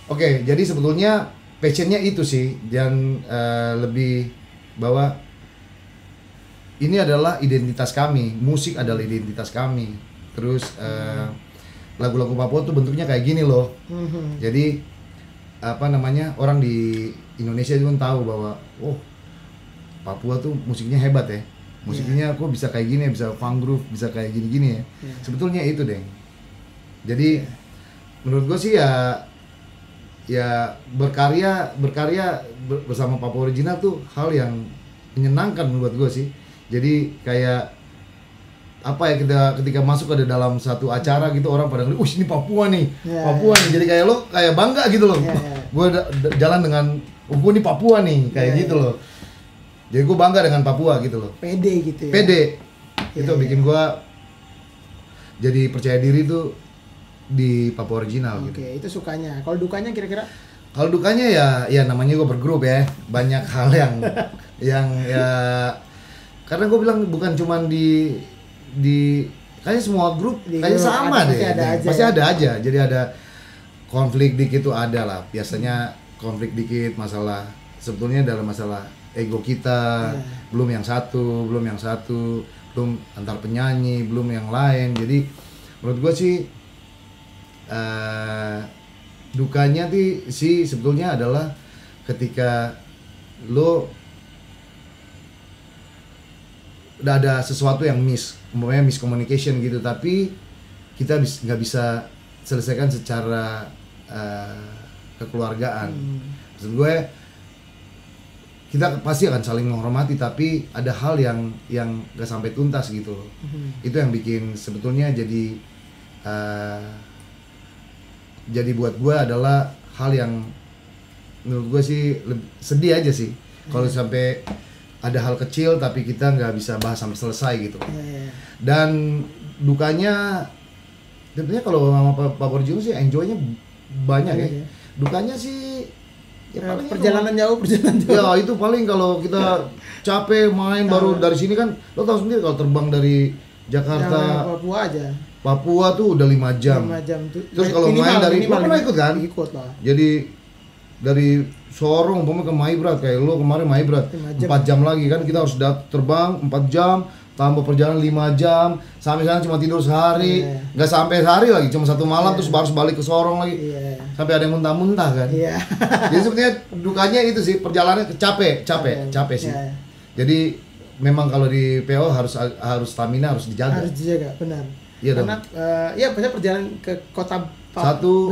Oke, jadi sebetulnya passionnya itu sih, dan lebih bahwa ini adalah identitas kami, musik adalah identitas kami. Terus lagu-lagu Papua tuh bentuknya kayak gini loh. Jadi orang di Indonesia juga tahu bahwa Papua tuh musiknya hebat ya. Musiknya kok bisa kayak gini, bisa funk groove, bisa kayak gini-gini ya. Sebetulnya itu, Deng. Jadi menurut gue sih ya berkarya bersama Papua Original tuh hal yang menyenangkan menurut gue sih. Jadi kayak ketika masuk ke dalam satu acara gitu, orang pada ngeliat, ini Papua nih, Papua nih. Jadi kayak lo kayak bangga gitu loh. Gue jalan dengan, gue nih Papua nih, kayak gitu loh. Jadi gue bangga dengan Papua gitu loh. Pede gitu ya. Pede. Itu bikin gue jadi percaya diri tuh di Papua Original gitu. Oke, itu sukanya. Kalau dukanya kira-kira? Kalau dukanya ya namanya gue bergrup ya. Banyak hal yang ya, karena gue bilang bukan cuman di kayaknya semua grup kayaknya sama deh. Pasti ada aja. Jadi ada konflik dikit tuh ada lah. Biasanya konflik dikit, masalah sebetulnya dalam masalah ego kita, belum yang satu, belum antar penyanyi, belum yang lain. Jadi menurut gue sih dukanya sih sebetulnya adalah ketika lo udah ada sesuatu yang miscommunication gitu, tapi kita nggak bisa selesaikan secara kekeluargaan. Maksud gue kita pasti akan saling menghormati, tapi ada hal yang nggak sampai tuntas gitu loh. Itu yang bikin sebetulnya jadi buat gue adalah hal yang menurut gue sih sedih aja sih kalau sampai ada hal kecil tapi kita nggak bisa bahas sampai selesai gitu. Dan dukanya tentunya kalau sama Papua Original sih enjoy-nya banyak ya. Dukanya sih perjalanan jauh. Ya itu paling kalau kita capek main baru dari sini kan, lo tahu sendiri kalau terbang dari Jakarta Papua tuh udah 5 jam. 5 jam tuh. Terus kalau main dari lo pernah ikut kan? Ikut lah. Jadi dari Sorong umpama ke Maibrat, kayak lo kemarin Maibrat 4 jam lagi kan, kita harus terbang 4 jam tambah perjalanan 5 jam, sampai sana cuma tidur sehari, nggak sampai sehari lagi, cuma 1 malam terus harus balik ke Sorong lagi, sampai ada yang muntah-muntah kan. Jadi sebenarnya dukanya itu sih, perjalanan capek sih. Jadi memang kalau di PO harus stamina harus dijaga. Harus dijaga, benar. Iya karena biasanya perjalanan ke kota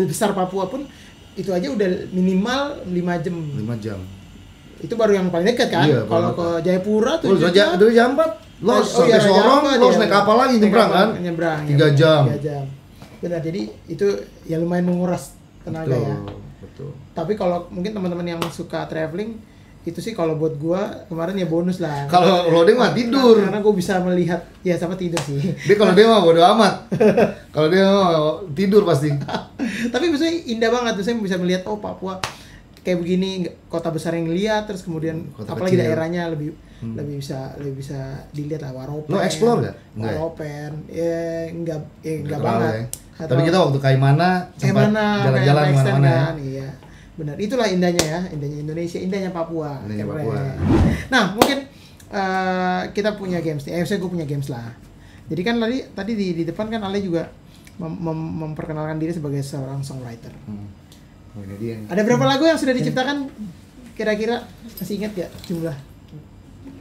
besar Papua pun itu aja udah minimal 5 jam. 5 jam. Itu baru yang paling dekat kan. Iya, kalau ke Jayapura tuh dari jam 4 lo sampai Sorong, lo harus naik kapal lagi nyebrang kan? 3 jam. 3 jam. Benar, jadi itu ya lumayan menguras tenaga ya. Betul. Tapi kalau mungkin teman-teman yang suka traveling, itu sih kalau buat gua kemarin ya bonus lah. Kalau loading mah tidur. Karena gua bisa melihat ya sama tidur sih. Dia kalau dia mah bodo amat. Kalau dia mah tidur pasti. Tapi maksudnya indah banget, saya bisa melihat Papua kayak begini, kota besar yang lihat, terus kemudian kota apalagi kecil. Daerahnya lebih bisa dilihat lah. Waropen. Lo explore nggak? Waropen, enggak banget. Ya. Tapi kita waktu Kaimana sempat jalan-jalan kemana-mana ya. Iya, benar. Itulah indahnya ya, indahnya Indonesia, indahnya Papua. Papua. Nah, mungkin kita punya games nih. Saya gue punya games lah. Jadi kan tadi di depan kan Ale juga memperkenalkan diri sebagai seorang songwriter. Oh, ini dia. Ada berapa lagu yang sudah diciptakan? Kira-kira masih ingat gak jumlah?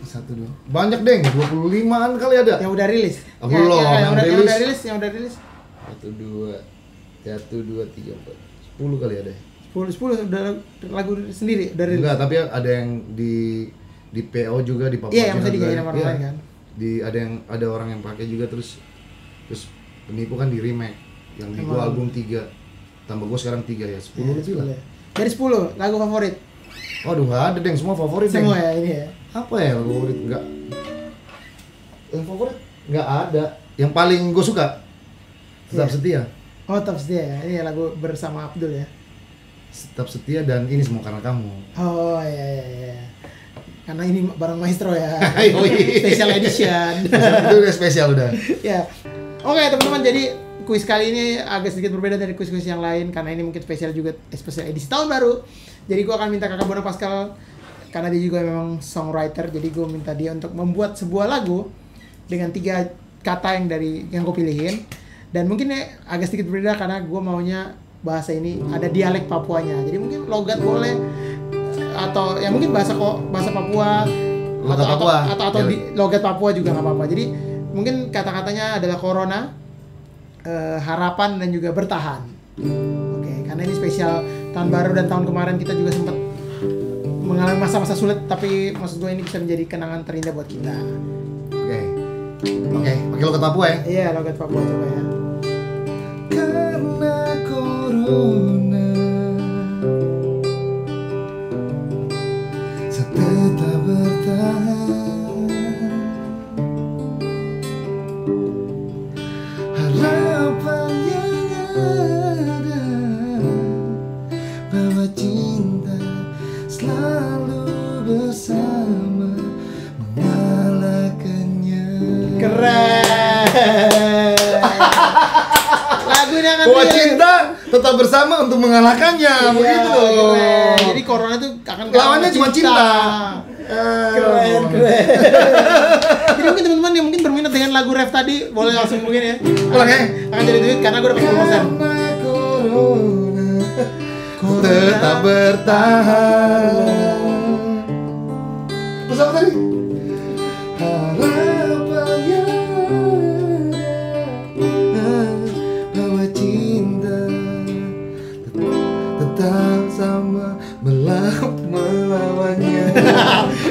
1, 2. Banyak deh, 25-an kali ada. Yang udah rilis? Belum, yang udah rilis. 1, 2, 3, 4, 10 kali ada. 10 udah lagu sendiri dari rilis? Enggak, tapi ada yang di PO juga di Papua. Iya, yang bisa dinyanyiin sama orang lain kan. Ada orang yang pakai juga, terus penipu kan di remake yang di gua album 3. Tambah gua sekarang 3 ya, 10 lebih lah. Dari 10 lagu favorit. Waduh, enggak ada deng, semua favorit semua ya ini ya. Apa ya lagu favorit? Enggak. Yang favorit enggak ada. Yang paling gua suka Tetap Setia. Oh, Tetap Setia ya. Ini lagu bersama Abdul ya. Tetap Setia dan Ini Semua Karena Kamu. Oh iya. Karena ini barang maestro ya. Special edition. Itu udah spesial udah. Ya. Oke, teman-teman, jadi kuis kali ini agak sedikit berbeda dari kuis-kuis yang lain karena ini mungkin spesial edisi tahun baru. Jadi gue akan minta Kakak Bono Pascal, karena dia juga memang songwriter, jadi gue minta dia untuk membuat sebuah lagu dengan 3 kata yang gue pilihin. Dan mungkin agak sedikit berbeda karena gue maunya bahasa ini ada dialek Papuanya. Jadi mungkin logat boleh, atau ya mungkin bahasa Papua atau logat Papua juga nggak apa-apa. Jadi mungkin kata-katanya adalah corona, harapan, dan juga bertahan. Oke, karena ini spesial tahun baru dan tahun kemarin kita juga sempat mengalami masa-masa sulit, tapi maksud gue ini bisa menjadi kenangan terindah buat kita. Oke, pakai logat Papua ya? Iya, logat Papua coba ya. Karena corona tetap bertahan, harapan yang ada bahwa cinta selalu bersama mengalahkannya. Keren. Lagunya kan bahwa cinta tetap bersama untuk mengalahkannya, begitu loh. Jadi corona tuh akan lawannya cuma cinta. Keren. Jadi mungkin teman-teman yang mungkin berminat dengan lagu ref tadi boleh langsung mungkin ya. Pulang ya. Akan jadi duit karena gue dapat promosi. Tetap bertahan. Terus apa tadi? Harapan yang bahwa cinta tetap sama melawannya.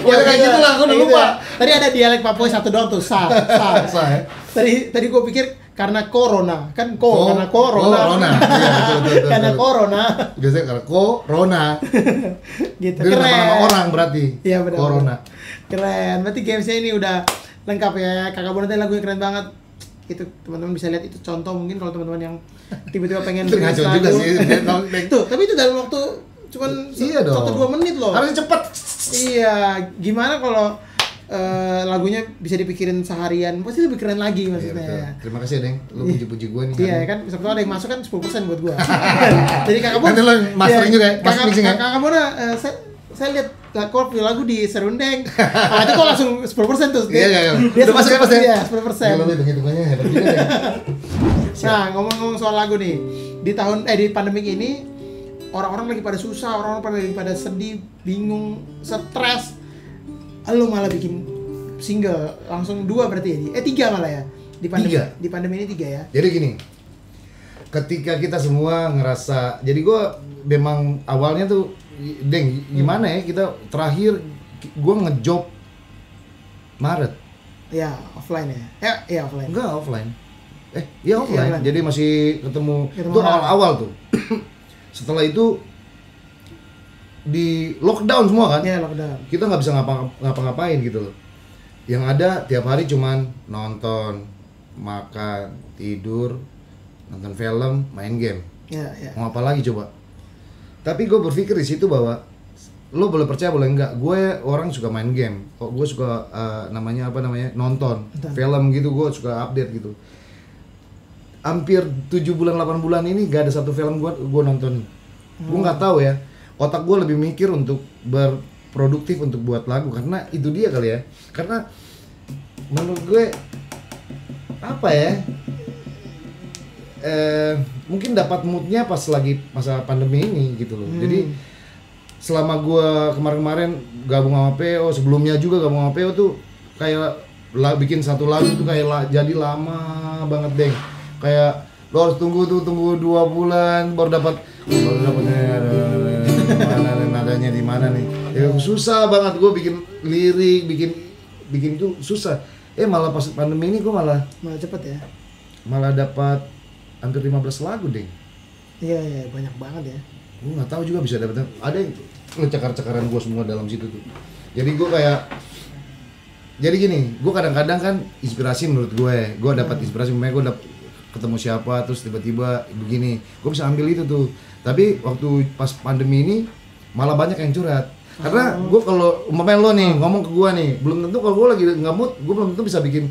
Ya kayak gitu lah, gue udah lupa. Tadi ada dialek Papua satu doang tuh, sa. Tadi gue pikir karena corona, kan karena corona. Iya, betul. Karena corona. Biasanya karena corona. Gitu. Itu nama orang berarti. Iya benar. Corona. Keren. Berarti gamesnya ini udah lengkap ya. Kakak Bono tadi lagunya keren banget. itu teman-teman bisa lihat, itu contoh mungkin kalau teman-teman yang tiba-tiba pengen itu ngaco juga sih. Tuh, tapi itu dalam waktu cuman 1-2 menit loh. Harus cepet. Iya, gimana kalau lagunya bisa dipikirin seharian, pasti lebih keren lagi maksudnya. Iya, terima kasih Deng, lu puji-puji gue nih. Iya kan, sebetulnya ada yang masuk kan 10% buat gue. Jadi Kakak Bon, nanti lo mastering juga ya, Kakak Bon, saya lihat kalau lagu di Serundeng, itu kok langsung 10% tuh. Iya. Dia udah masuk apa sih? Iya, 10%. Lo hitung-hitungannya hebat juga Deng. Nah, ngomong-ngomong soal lagu nih, di pandemik ini orang-orang lagi pada susah, orang-orang lagi pada sedih, bingung, stres. Lu malah bikin single langsung 2 berarti ya? 3 malah ya? Di pandemi ini 3 ya? Jadi gini, ketika kita semua ngerasa, jadi gue memang awalnya tuh, Deng, gimana ya, kita terakhir gue ngejob Maret. Ya, offline ya? Ya offline. Enggak, offline. Iya offline. Jadi masih ketemu itu awal-awal tuh. Setelah itu di lockdown semua kan? Iya, lockdown. Kita nggak bisa ngapa-ngapain gitu loh. Yang ada tiap hari cuman nonton, makan, tidur, nonton film, main game. Iya. Mau apa lagi coba? Tapi gue berpikir di situ bahwa lo boleh percaya boleh enggak, gue orang suka main game. Gue suka nonton film gitu, gue suka update gitu. Hampir 7 bulan 8 bulan ini gak ada satu film gue nonton. Gue nggak tahu ya. Otak gue lebih mikir untuk berproduktif untuk buat lagu, karena itu dia kali ya. Karena menurut gue apa ya? Mungkin dapat moodnya pas lagi masa pandemi ini gitu loh. Jadi selama gue kemarin gabung sama PO, sebelumnya juga gabung sama PO tuh kayak bikin satu lagu tuh kayak jadi lama banget Deng. Kayak lo harus tunggu 2 bulan baru dapat nadanya di mana nih. Ya susah banget gue bikin lirik, bikin tuh susah. Malah pas pandemi ini gue malah cepet ya. Malah dapat hampir 15 lagu Deng. Iya, banyak banget ya. Gue nggak tahu juga bisa dapat, ada yang cakar-cakaran gue semua dalam situ tuh. Jadi gue kayak, jadi gini, gue kadang-kadang kan inspirasi menurut gue dapat inspirasi, makanya gue ketemu siapa terus tiba-tiba begini, gue bisa ambil itu tuh. Tapi waktu pas pandemi ini malah banyak yang curhat. Karena gue kalau umpamanya lo nih ngomong ke gue nih, belum tentu kalau gue lagi nggak mood, gue belum tentu bisa bikin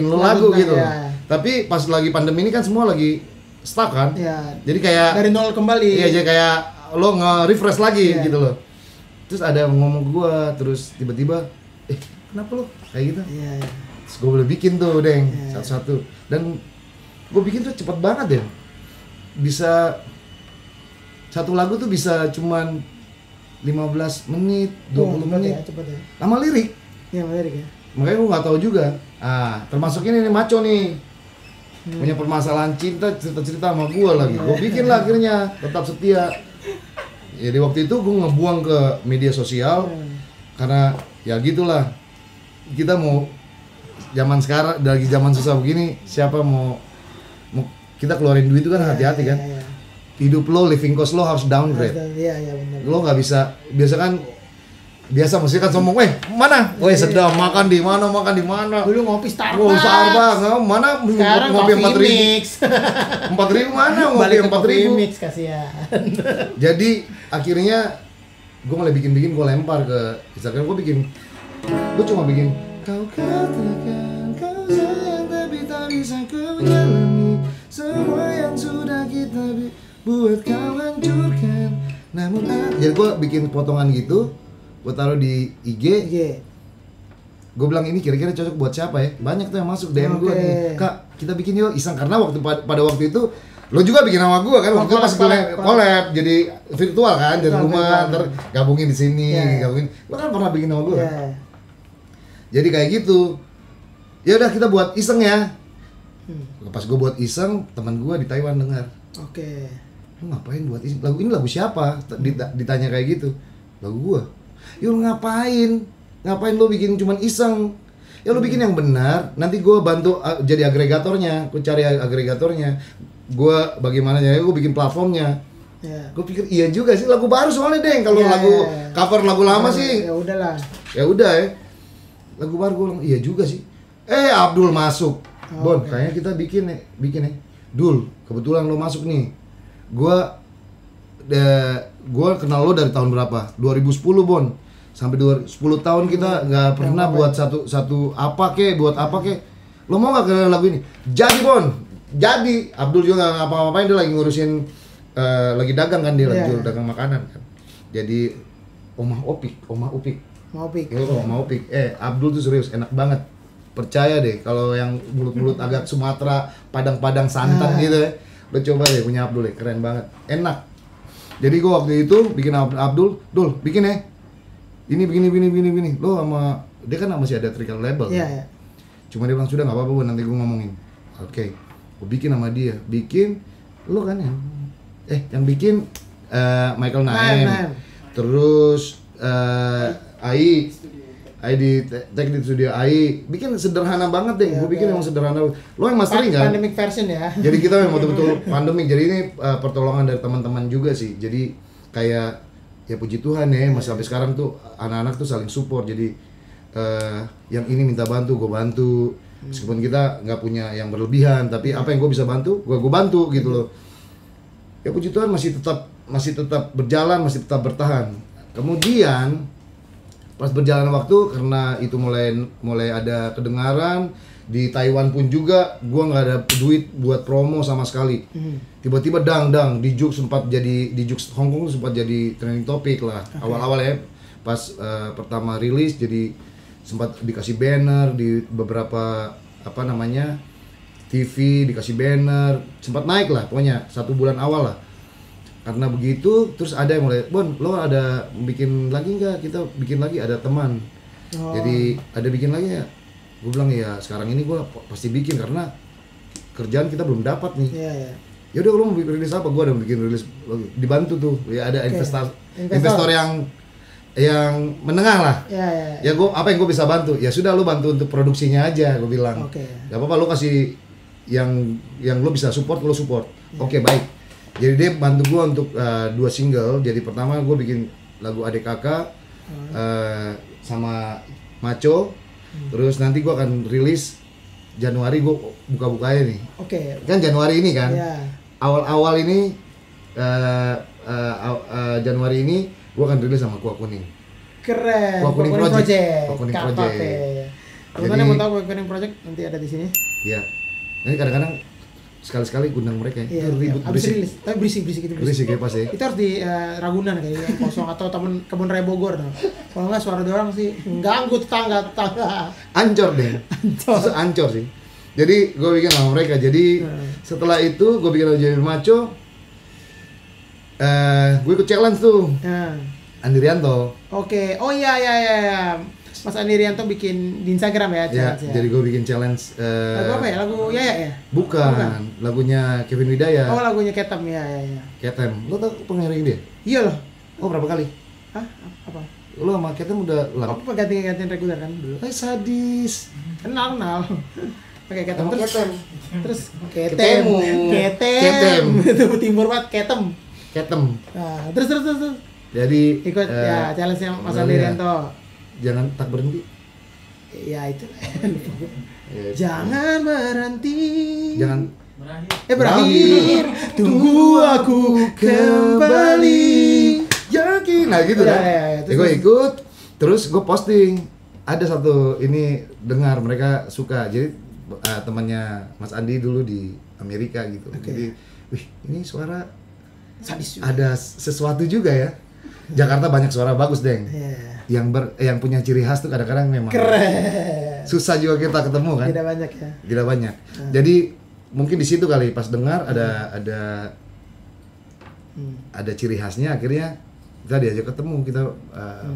lo lagu gitu. Ya. Tapi pas lagi pandemi ini kan semua lagi stuck kan. Ya. Jadi kayak dari nol kembali. Iya, jadi kayak lo nge-refresh lagi gitu loh. Terus ada yang ngomong ke gue, terus tiba-tiba, kenapa lo kayak gitu? Iya. Terus gue boleh bikin tuh Deng, satu-satu. Dan gue bikin tuh cepet banget ya. Bisa satu lagu tuh bisa cuman 15 menit, 20 menit. Ya, cepet ya. Sama lirik. Iya, lirik ya. Makanya gue nggak tahu juga. Termasuk ini nih Maco nih. Punya permasalahan cinta, cerita-cerita sama gue lagi. Gue bikin lah akhirnya, tetap setia. Jadi waktu itu gue ngebuang ke media sosial. Karena ya gitulah. Kita mau zaman sekarang, lagi zaman susah begini, siapa mau kita keluarin duit itu kan hati-hati kan. Hidup lo, living cost lo harus downgrade. Iya benar. Lo nggak bisa, biasa mesti kan sombong, mana? Sedang makan di mana? Dulu ngopi Starbucks. Mana? Sekarang ngopi 4.000. 4.000 mana? Ngopi 4.000. Mix kasihan. Jadi akhirnya gue mulai bikin, gue lempar ke Instagram, gue cuma bikin kau katakan kau sayang tapi tak bisa kau jalani semua yang sudah kita buat kau hancurkan. Namun jadi gue bikin potongan gitu, gue taruh di IG. Gue bilang ini kira-kira cocok buat siapa ya? Banyak tuh yang masuk DM gue nih, Kak kita bikin yuk iseng, karena pada waktu itu lo juga bikin sama gue kan, waktu itu pas gue collab jadi virtual kan dari rumah, ntar gabungin di sini, gabungin. Lo kan pernah bikin sama gue kan? Jadi kayak gitu. Ya udah kita buat iseng ya. Pas gue buat iseng, teman gue di Taiwan dengar. Lo ngapain buat iseng? Lagu siapa? Ditanya kayak gitu. Lagu gue. Ya lo ngapain lo bikin cuman iseng? Ya lo bikin yang benar. Nanti gue bantu jadi agregatornya. Gue cari agregatornya. Gue bagaimana ya? Gue bikin platformnya. Gue pikir iya juga sih, lagu baru soalnya Deng. Kalau lagu cover lagu lama sih. Ya udahlah. Ya udah ya. Lagu baru gue bilang iya juga sih. Abdul masuk. Bon, kayaknya kita bikin ya. Dul, kebetulan lo masuk nih. Gua kenal lo dari tahun berapa? 2010, Bon. Sampai 10 tahun kita nggak pernah buat satu apa buat apa Lo mau nggak ke lagu ini? Jadi, Bon. Jadi Abdul juga nggak ngapa-ngapain, dia lagi ngurusin lagi dagang kan, dia lagi jual dagang makanan kan. Jadi Oma Opik. Abdul tuh serius, enak banget. Percaya deh, kalau yang mulut-mulut agak Sumatera, Padang-Padang santan gitu ya, lo coba deh punya Abdul ya, keren banget, enak. Jadi gua waktu itu bikin Abdul, Dul, bikin ya. Ini begini. Lo sama dia kan masih ada record label. Iya. Cuma dia bilang sudah nggak apa-apa, nanti gua ngomongin. Oke. Gua bikin sama dia, lo kan ya. Yang bikin Michael Naim. Terus Ai di tag di studio Ai bikin sederhana banget deh, gue bikin emang sederhana. Lo yang mastering kan? Pandemic version ya. Jadi kita memang betul-betul pandemic. Jadi ini pertolongan dari teman-teman juga sih. Jadi kayak ya puji Tuhan ya, masih sampai sekarang tuh anak-anak tuh saling support. Jadi yang ini minta bantu, gue bantu. Meskipun kita nggak punya yang berlebihan, tapi apa yang gue bisa bantu, gue bantu gitu loh. Ya puji Tuhan masih tetap berjalan, masih tetap bertahan. Kemudian pas berjalan waktu, karena itu mulai ada kedengaran di Taiwan pun juga, gua nggak ada duit buat promo sama sekali. Tiba-tiba dang di Jux Hong Kong sempat jadi trending topik lah. Awal-awal ya, pas pertama rilis jadi sempat dikasih banner di beberapa TV, dikasih banner, sempat naik lah pokoknya 1 bulan awal lah. Karena begitu, terus ada yang mulai, Bon, lo ada bikin lagi nggak? Kita bikin lagi, ada teman. Jadi ada bikin lagi ya? Gue bilang ya sekarang ini gue pasti bikin karena kerjaan kita belum dapat nih. Ya udah, lo mau bikin rilis apa? Gue ada bikin rilis, dibantu tuh. Ya ada investor yang menengah lah. Ya gue apa yang gue bisa bantu? Ya sudah, lo bantu untuk produksinya aja, gue bilang. Gak apa-apa, lo kasih yang lo bisa support, lo support. Oke, baik. Jadi dia bantu gue untuk 2 single. Jadi pertama gue bikin lagu Adik Kakak sama Maco. Terus nanti gue akan rilis Januari, gue buka-bukanya nih. Kan Januari ini kan. Awal-awal ini Januari ini gue akan rilis sama Kuah Kuning. Keren. Kuah Kuning Project. Teman-teman yang mau tahu Kuah Kuning Project nanti ada di sini. Iya. Nanti kadang-kadang sekali-sekali undang mereka ya. Itu ribut, rilis. Tapi berisik itu. Berisik ya pasti. Itu harus di Ragunan kayaknya kosong atau Kebun Raya Bogor dah. Kalau enggak suara orang sih ganggu tetangga. Ancor deh. Ancor sih. Jadi gue bikin sama mereka. Jadi setelah itu gue bikin lagu Jadi Maco. Gue ikut challenge tuh. Andi Rianto. Oke. Oh iya. Mas Andi Rianto bikin di Instagram ya challenge ya. Jadi gue bikin challenge. Lagu apa ya? Lagu Yaya ya? Bukan. Lagunya Kevin Widaya. Oh, lagunya Ketem ya. Ketem. Lo tau pengiring dia? Iya loh. Oh, berapa kali? Hah? Apa? Lo sama Ketem udah lama. Apa ganti-gantian reguler kan dulu? Sadis. Kenal. Pakai Ketem terus Ketem. Itu timur banget Ketem. Nah, terus. Jadi ikut ya challenge-nya Mas Andi Rianto. Jangan tak berhenti. Ya itu. Jangan berhenti. Jangan berakhir. Tunggu aku kembali. Yakin. Nah gitu kan. Gue ikut. Terus gue posting. Ada satu ini dengar mereka suka. Jadi temannya Mas Andi dulu di Amerika gitu. Jadi, wih ini suara sadis juga. Ada sesuatu juga ya. Jakarta banyak suara bagus, Deng. Yang punya ciri khas tuh kadang-kadang memang keren. Susah juga kita ketemu kan. Tidak banyak. Jadi mungkin di situ kali pas dengar ada ciri khasnya, akhirnya kita diajak ketemu, kita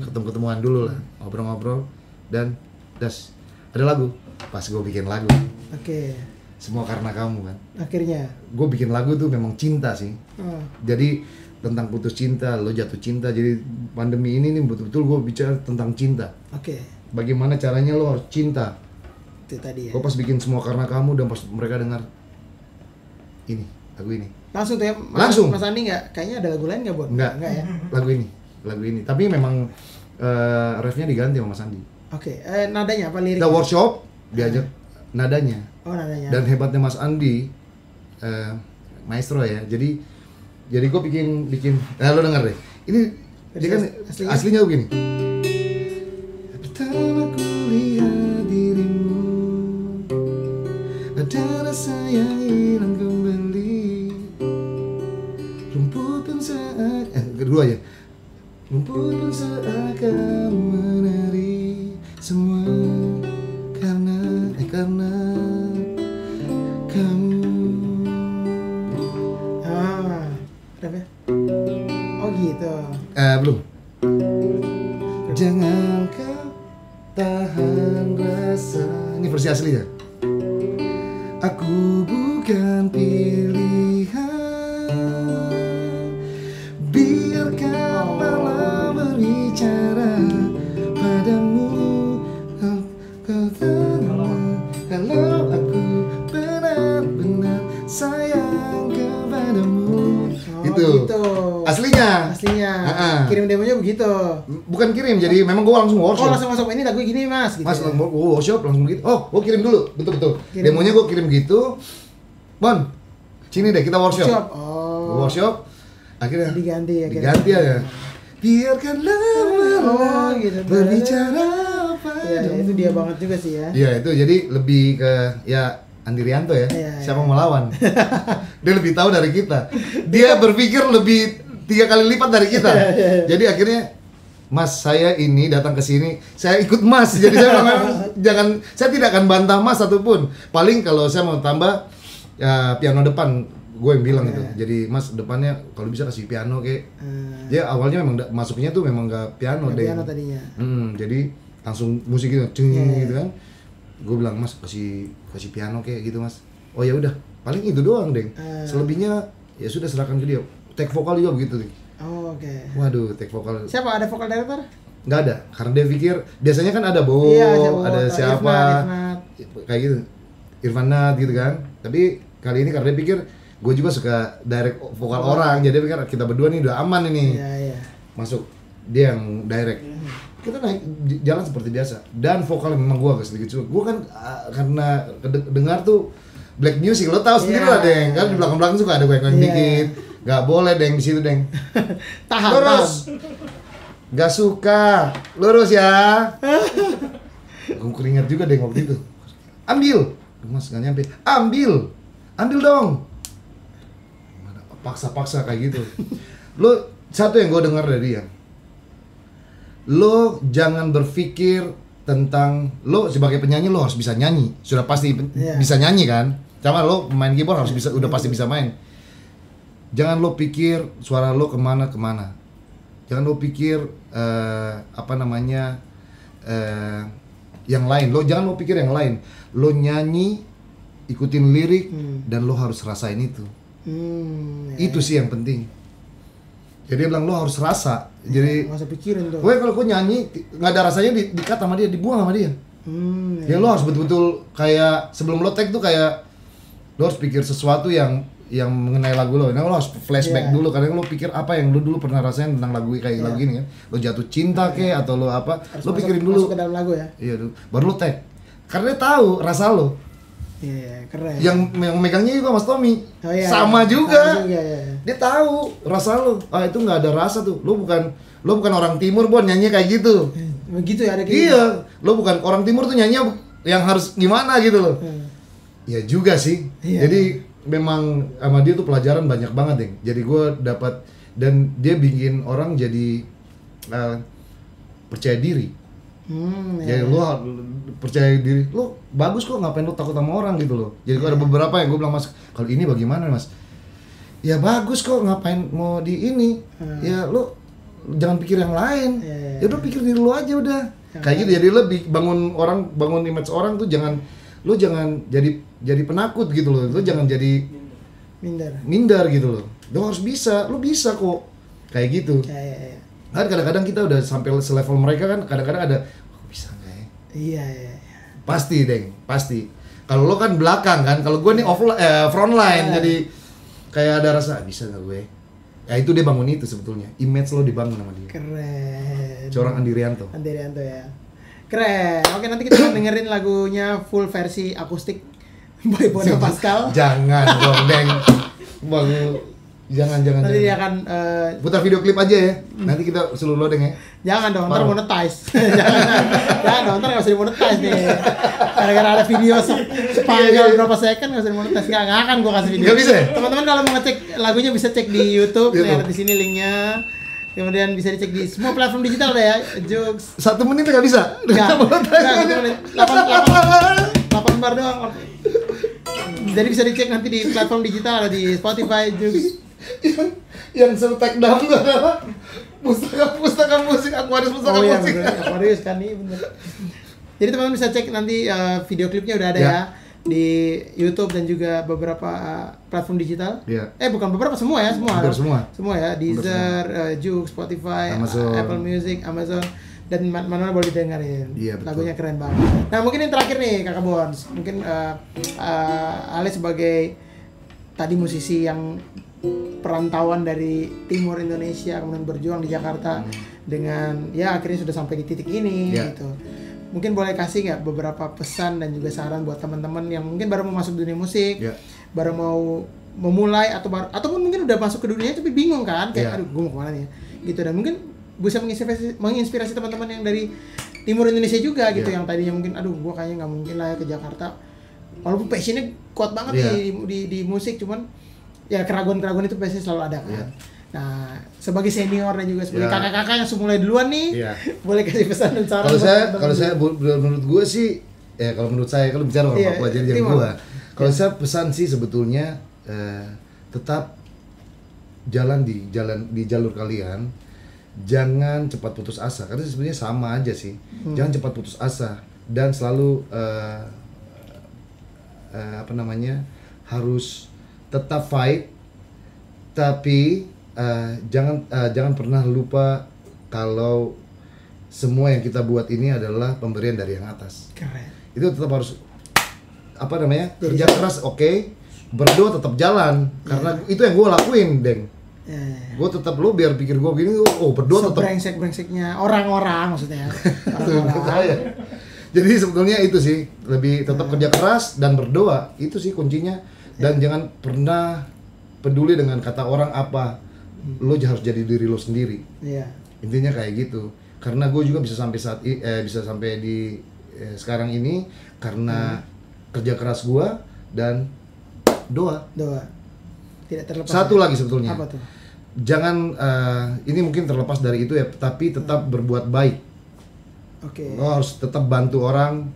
ketemu-ketemuan dulu lah, ngobrol-ngobrol dan ada lagu. Pas gue bikin lagu. Semua karena kamu kan. Akhirnya gue bikin lagu tuh memang cinta sih. Jadi tentang putus cinta, lo jatuh cinta. Jadi pandemi ini nih betul-betul gue bicara tentang cinta. Bagaimana caranya lo harus cinta. Itu tadi ya. Gue pas bikin Semua Karena Kamu dan pas mereka dengar ini, lagu ini. Langsung tuh ya. Langsung. Mas Andi kayaknya ada lagu lain nggak, Bon? Enggak ya. Lagu ini. Tapi memang refnya diganti sama Mas Andi. Nadanya apa liriknya? Kita workshop, diajak nadanya. Oh, nadanya. Dan hebatnya Mas Andi, maestro ya. Jadi gue bikin, lo denger deh. Ini dia kan aslinya begini. Pertama ku lihat dirimu, ada rasa yang hilang kembali. Rumput pun kedua ya. Rumput pun seakan menari, semua karena kamu. Berapa? Oh gitu. Belum. Jangan kau tahan rasa. Ini versi aslinya. Aku bukan pilihan. Biarkan malam berbicara padamu. Kau tahu kalau aku benar-benar sayang kepadamu. Itu gitu. Aslinya. Kirim demonya begitu. Bukan kirim, jadi memang gue langsung workshop. Oh, langsung masuk ini lagu gini mas. Gitu mas, ya? gue workshop langsung gitu. Oh, gue kirim dulu, betul. Demonya gue kirim gitu. Bon, sini deh kita workshop. Oh. Workshop. Akhirnya diganti aja. Biarkanlah gitu, berbicara ya, itu dia banget juga sih ya. Iya, itu jadi lebih ke ya Andi Rianto ya. Siapa mau melawan? Dia lebih tahu dari kita. Dia berpikir lebih 3 kali lipat dari kita. Jadi akhirnya, Mas, saya ini datang ke sini, saya ikut Mas. Jadi saya saya tidak akan bantah Mas satupun. Paling kalau saya mau tambah ya, piano depan, gue yang bilang itu. Jadi Mas depannya kalau bisa kasih piano kayak. Ya awalnya memang masuknya tuh memang nggak piano deh. Piano tadinya. Jadi langsung musik gitu, gitu kan. Gue bilang Mas kasih piano kayak gitu Mas. Oh ya udah, paling itu doang deh. Selebihnya ya sudah serahkan ke dia. Take vokal juga begitu deh. Oh, oke. Waduh, take vokal. Siapa ada vokal director? Nggak ada, karena dia pikir biasanya kan ada Bo, ada siapa, Irfan, kayak gitu, Irfanat gitu kan. Tapi kali ini karena dia pikir gue juga suka direct vokal orang, jadi dia pikir kita berdua nih udah aman ini. Iya. Masuk dia yang direct. Kita naik jalan seperti biasa. Dan vokal memang gue agak sedikit suka. Gue kan karena dengar tuh black music, lo tau sendiri lah Deng. Kan di belakang-belakang suka ada goyang-goyang dikit. Gak boleh Deng di situ Deng. Tahan. Lurus. Gak suka. Lurus ya. Gue keringat juga Deng waktu itu. Ambil. Mas gak nyampe. Ambil dong. Paksa-paksa kayak gitu. Lo satu yang gue dengar dari dia. Lo jangan berpikir tentang lo sebagai penyanyi lo harus bisa nyanyi. Sudah pasti bisa nyanyi kan? Sama lo main keyboard harus bisa, udah pasti bisa main. Jangan lo pikir suara lo kemana. Jangan lo pikir yang lain. Lo jangan lo pikir yang lain. Lo nyanyi, ikutin lirik dan lo harus rasain itu. Itu sih yang penting. Jadi dia bilang lo harus rasa. Jadi nggak usah pikirin tuh. Gue kalau gue nyanyi nggak ada rasanya di-cut sama dia, dibuang sama dia. Ya lo harus betul-betul kayak sebelum lo take tuh kayak lo harus pikir sesuatu yang mengenai lagu lo. Nah, lo harus flashback dulu karena lo pikir apa yang lo dulu pernah rasain tentang lagu kayak lagu ini kan. Lo jatuh cinta atau lo apa? Harus lo pikirin dulu. Masuk ke dalam lagu ya. Iya dulu. Baru lo take. Karena dia tahu rasa lo. Iya, keren. Yang megangnya juga Mas Tommy. Sama juga. Dia tahu rasa lo. Ah, itu nggak ada rasa tuh. Lo bukan orang timur Bon nyanyi kayak gitu. Begitu ya ada kayak Iya. Lo bukan orang timur tuh nyanyi yang harus gimana gitu loh. Ya juga sih. Jadi memang sama dia tuh pelajaran banyak banget deh. Jadi gue dapat dan dia bikin orang jadi percaya diri. Jadi lo percaya diri, lo bagus kok, ngapain lo takut sama orang gitu loh. Jadi ada beberapa yang gue bilang Mas, kalau ini bagaimana Mas? Ya bagus kok, ngapain mau di ini? Ya lo jangan pikir yang lain. Ya udah pikir diri lo aja udah. Kayak gitu. Jadi lebih bangun image orang tuh jangan jadi penakut gitu loh. Lo jangan jadi minder gitu loh. Lo harus bisa, lo bisa kok. Kayak gitu. Kan kadang-kadang kita udah sampai selevel mereka kan, kadang-kadang ada bisa nggak ya? Iya. Pasti Deng, pasti. Kalau lo kan belakang kan, kalau gue nih frontline, jadi kayak ada rasa bisa nggak gue? Ya itu dia bangun itu sebetulnya, image lo dibangun sama dia. Keren. Seorang Andi Rianto. Andi Rianto ya. Keren. Oke, nanti kita akan dengerin lagunya full versi akustik by Bona Pascal. Jangan dong, Deng. Bang, jangan. Nanti dia akan putar video klip aja ya. Nanti kita seluruh loading ya. Jangan dong, ntar monetize. jangan dong, ntar nggak usah dimonetize nih. Gara-gara ada video sepanjang berapa second nggak usah dimonetize. Nggak akan gue kasih video. Nggak bisa ya? Teman-teman kalau mau ngecek lagunya bisa cek di YouTube. Nih ada di sini linknya. Kemudian bisa dicek di semua platform digital udah ya, Jux. 1 menit nggak bisa? Nggak, 8 bar doang. Jadi bisa dicek nanti di platform digital, ada di Spotify, Jux. Yang seru take down itu adalah pustaka musik, Aquarius pustaka musik. Aquarius kan ini bener. Jadi teman-teman bisa cek nanti video klipnya udah ada ya di YouTube dan juga beberapa platform digital. Bukan beberapa, semua ya, semua ya, Deezer, Joox, Spotify, Amazon. Apple Music, Amazon, dan mana boleh didengarin. Iya, betul. Lagunya keren banget. Nah mungkin yang terakhir nih Kakak Bons, mungkin Ale sebagai tadi musisi yang perantauan dari timur Indonesia kemudian berjuang di Jakarta dengan ya akhirnya sudah sampai di titik ini gitu. Mungkin boleh kasih nggak beberapa pesan dan juga saran buat teman-teman yang mungkin baru mau masuk dunia musik, baru mau memulai ataupun mungkin udah masuk ke dunia tapi bingung kan, kayak aduh gue mau kemana nih, gitu. Dan mungkin bisa menginspirasi teman-teman yang dari timur Indonesia juga gitu, yang tadinya mungkin aduh gue kayaknya nggak mungkin lah ya ke Jakarta, walaupun passionnya kuat banget di musik, cuman ya keraguan-keraguan itu biasanya selalu ada kan. Nah, sebagai senior dan juga sebagai kakak-kakak yang mulai duluan nih, boleh kasih pesan dan saran. Kalau saya menurut gue sih, kalau menurut saya, kalau bicara orang Papua jadi gue, kalau saya pesan sih sebetulnya tetap jalan di jalur kalian, jangan cepat putus asa, karena sebenarnya sama aja sih, jangan cepat putus asa dan selalu harus tetap fight, tapi jangan pernah lupa kalau semua yang kita buat ini adalah pemberian dari yang atas. Keren. Itu tetap harus kerja keras, berdoa tetap jalan, karena itu yang gue lakuin, Deng. Gue tetap, lo biar pikir gue begini, berdoa tetap. Brengsek-brengseknya orang-orang maksudnya. Jadi sebetulnya itu sih, lebih tetap kerja keras dan berdoa, itu sih kuncinya. Dan jangan pernah peduli dengan kata orang apa. Lo harus jadi diri lo sendiri. Intinya kayak gitu. Karena gue juga bisa sampai di sekarang ini karena kerja keras gue dan doa. Tidak terlepas. Satu lagi sebetulnya. Apa tuh? Jangan ini mungkin terlepas dari itu ya, tapi tetap berbuat baik. Lo harus tetap bantu orang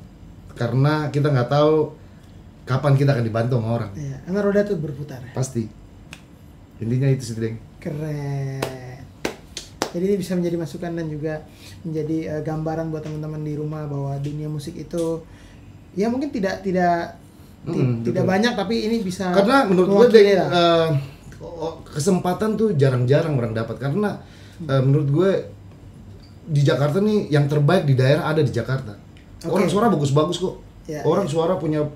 karena kita nggak tahu kapan kita akan dibantu sama orang. Karena roda tuh berputar. Pasti. Intinya itu sih, Deng. Keren. Jadi ini bisa menjadi masukan dan juga menjadi gambaran buat teman-teman di rumah bahwa dunia musik itu ya mungkin tidak banyak, tapi ini bisa. Karena menurut gue kesempatan tuh jarang-jarang orang dapat, karena menurut gue di Jakarta nih yang terbaik di daerah ada di Jakarta. Orang suara bagus-bagus kok. Orang suara punya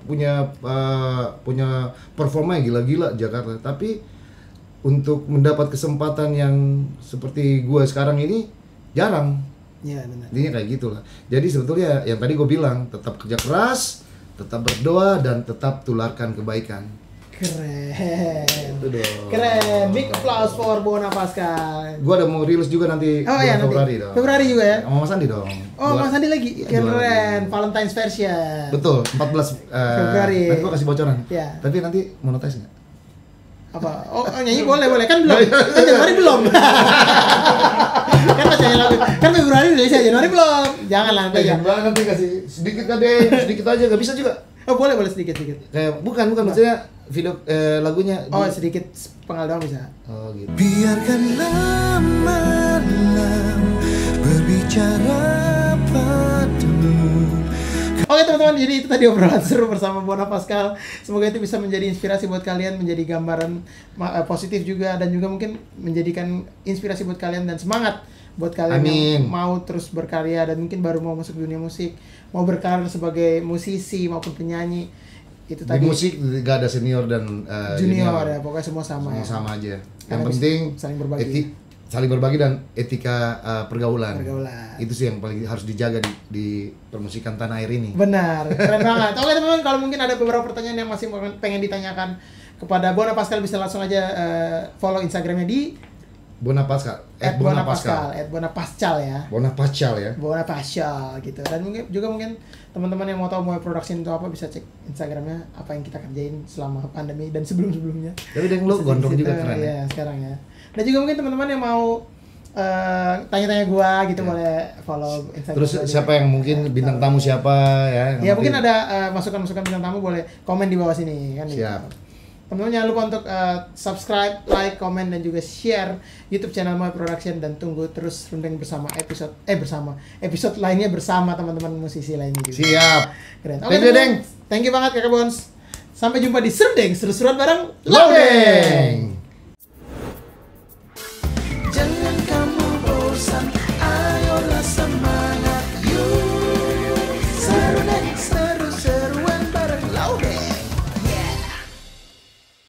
performa yang gila-gila di Jakarta, tapi untuk mendapat kesempatan yang seperti gue sekarang ini jarang. Benar. Intinya kayak gitulah. Jadi sebetulnya yang tadi gue bilang, tetap kerja keras, tetap berdoa, dan tetap tularkan kebaikan. Keren. Keren. Big applause for Bona Pascal. Gue ada mau rilis juga nanti Februari dong. Februari juga ya? Sama Mas Andi dong. Mas Andi lagi? Keren. Valentine's version. Betul, 14 Februari. Nanti gue kasih bocoran. Tapi nanti monetize nggak? Apa? Nyanyi boleh. Kan belum. Kan Januari belum. Kan masih lagu. Kan Februari udah bisa, Januari belum. Jangan lah nanti kasih sedikit aja, nggak bisa juga. Boleh sedikit. Kayak bukan maksudnya video lagunya. Sedikit penggal doang bisa. Gitu. Biarkanlah malam berbicara padamu. Oke teman-teman, jadi itu tadi obrolan seru bersama Bona Pascal. Semoga itu bisa menjadi inspirasi buat kalian, menjadi gambaran positif juga, dan juga mungkin menjadikan inspirasi buat kalian dan semangat buat kalian yang mau terus berkarya dan mungkin baru mau masuk dunia musik, mau berkarir sebagai musisi maupun penyanyi. Itu tadi. Di musik gak ada senior dan junior ya, pokoknya semua sama. Sama aja. Yang penting saling berbagi. saling berbagi dan etika pergaulan. Itu sih yang paling harus dijaga di permusikan tanah air ini. Benar, keren banget. Oke teman-teman, kalau mungkin ada beberapa pertanyaan yang masih pengen ditanyakan kepada Bona Pascal, bisa langsung aja follow Instagramnya di Bona Pascal, Bona Pascal ya. Bona Pascal gitu. Dan mungkin teman-teman yang mau tahu Moe Production itu apa, bisa cek Instagramnya apa yang kita kerjain selama pandemi dan sebelum-sebelumnya. Tapi dengan lo gondrong juga keren ya. Sekarang ya. Dan juga mungkin teman-teman yang mau tanya-tanya gua gitu boleh follow Instagram. Terus siapa yang mungkin bintang tamu siapa ya? Ya mungkin ada masukan-masukan bintang tamu, boleh komen di bawah sini kan. Siap. Gitu. Teman-teman jangan lupa untuk subscribe, like, komen, dan juga share YouTube channel Moe Production, dan tunggu terus Rundeng bersama episode lainnya bersama teman-teman musisi lainnya juga. Siap. Keren. Oke, Deng. Thank you banget Kakak Bons. Sampai jumpa di Serundeng, seru-seruan bareng Laudeng.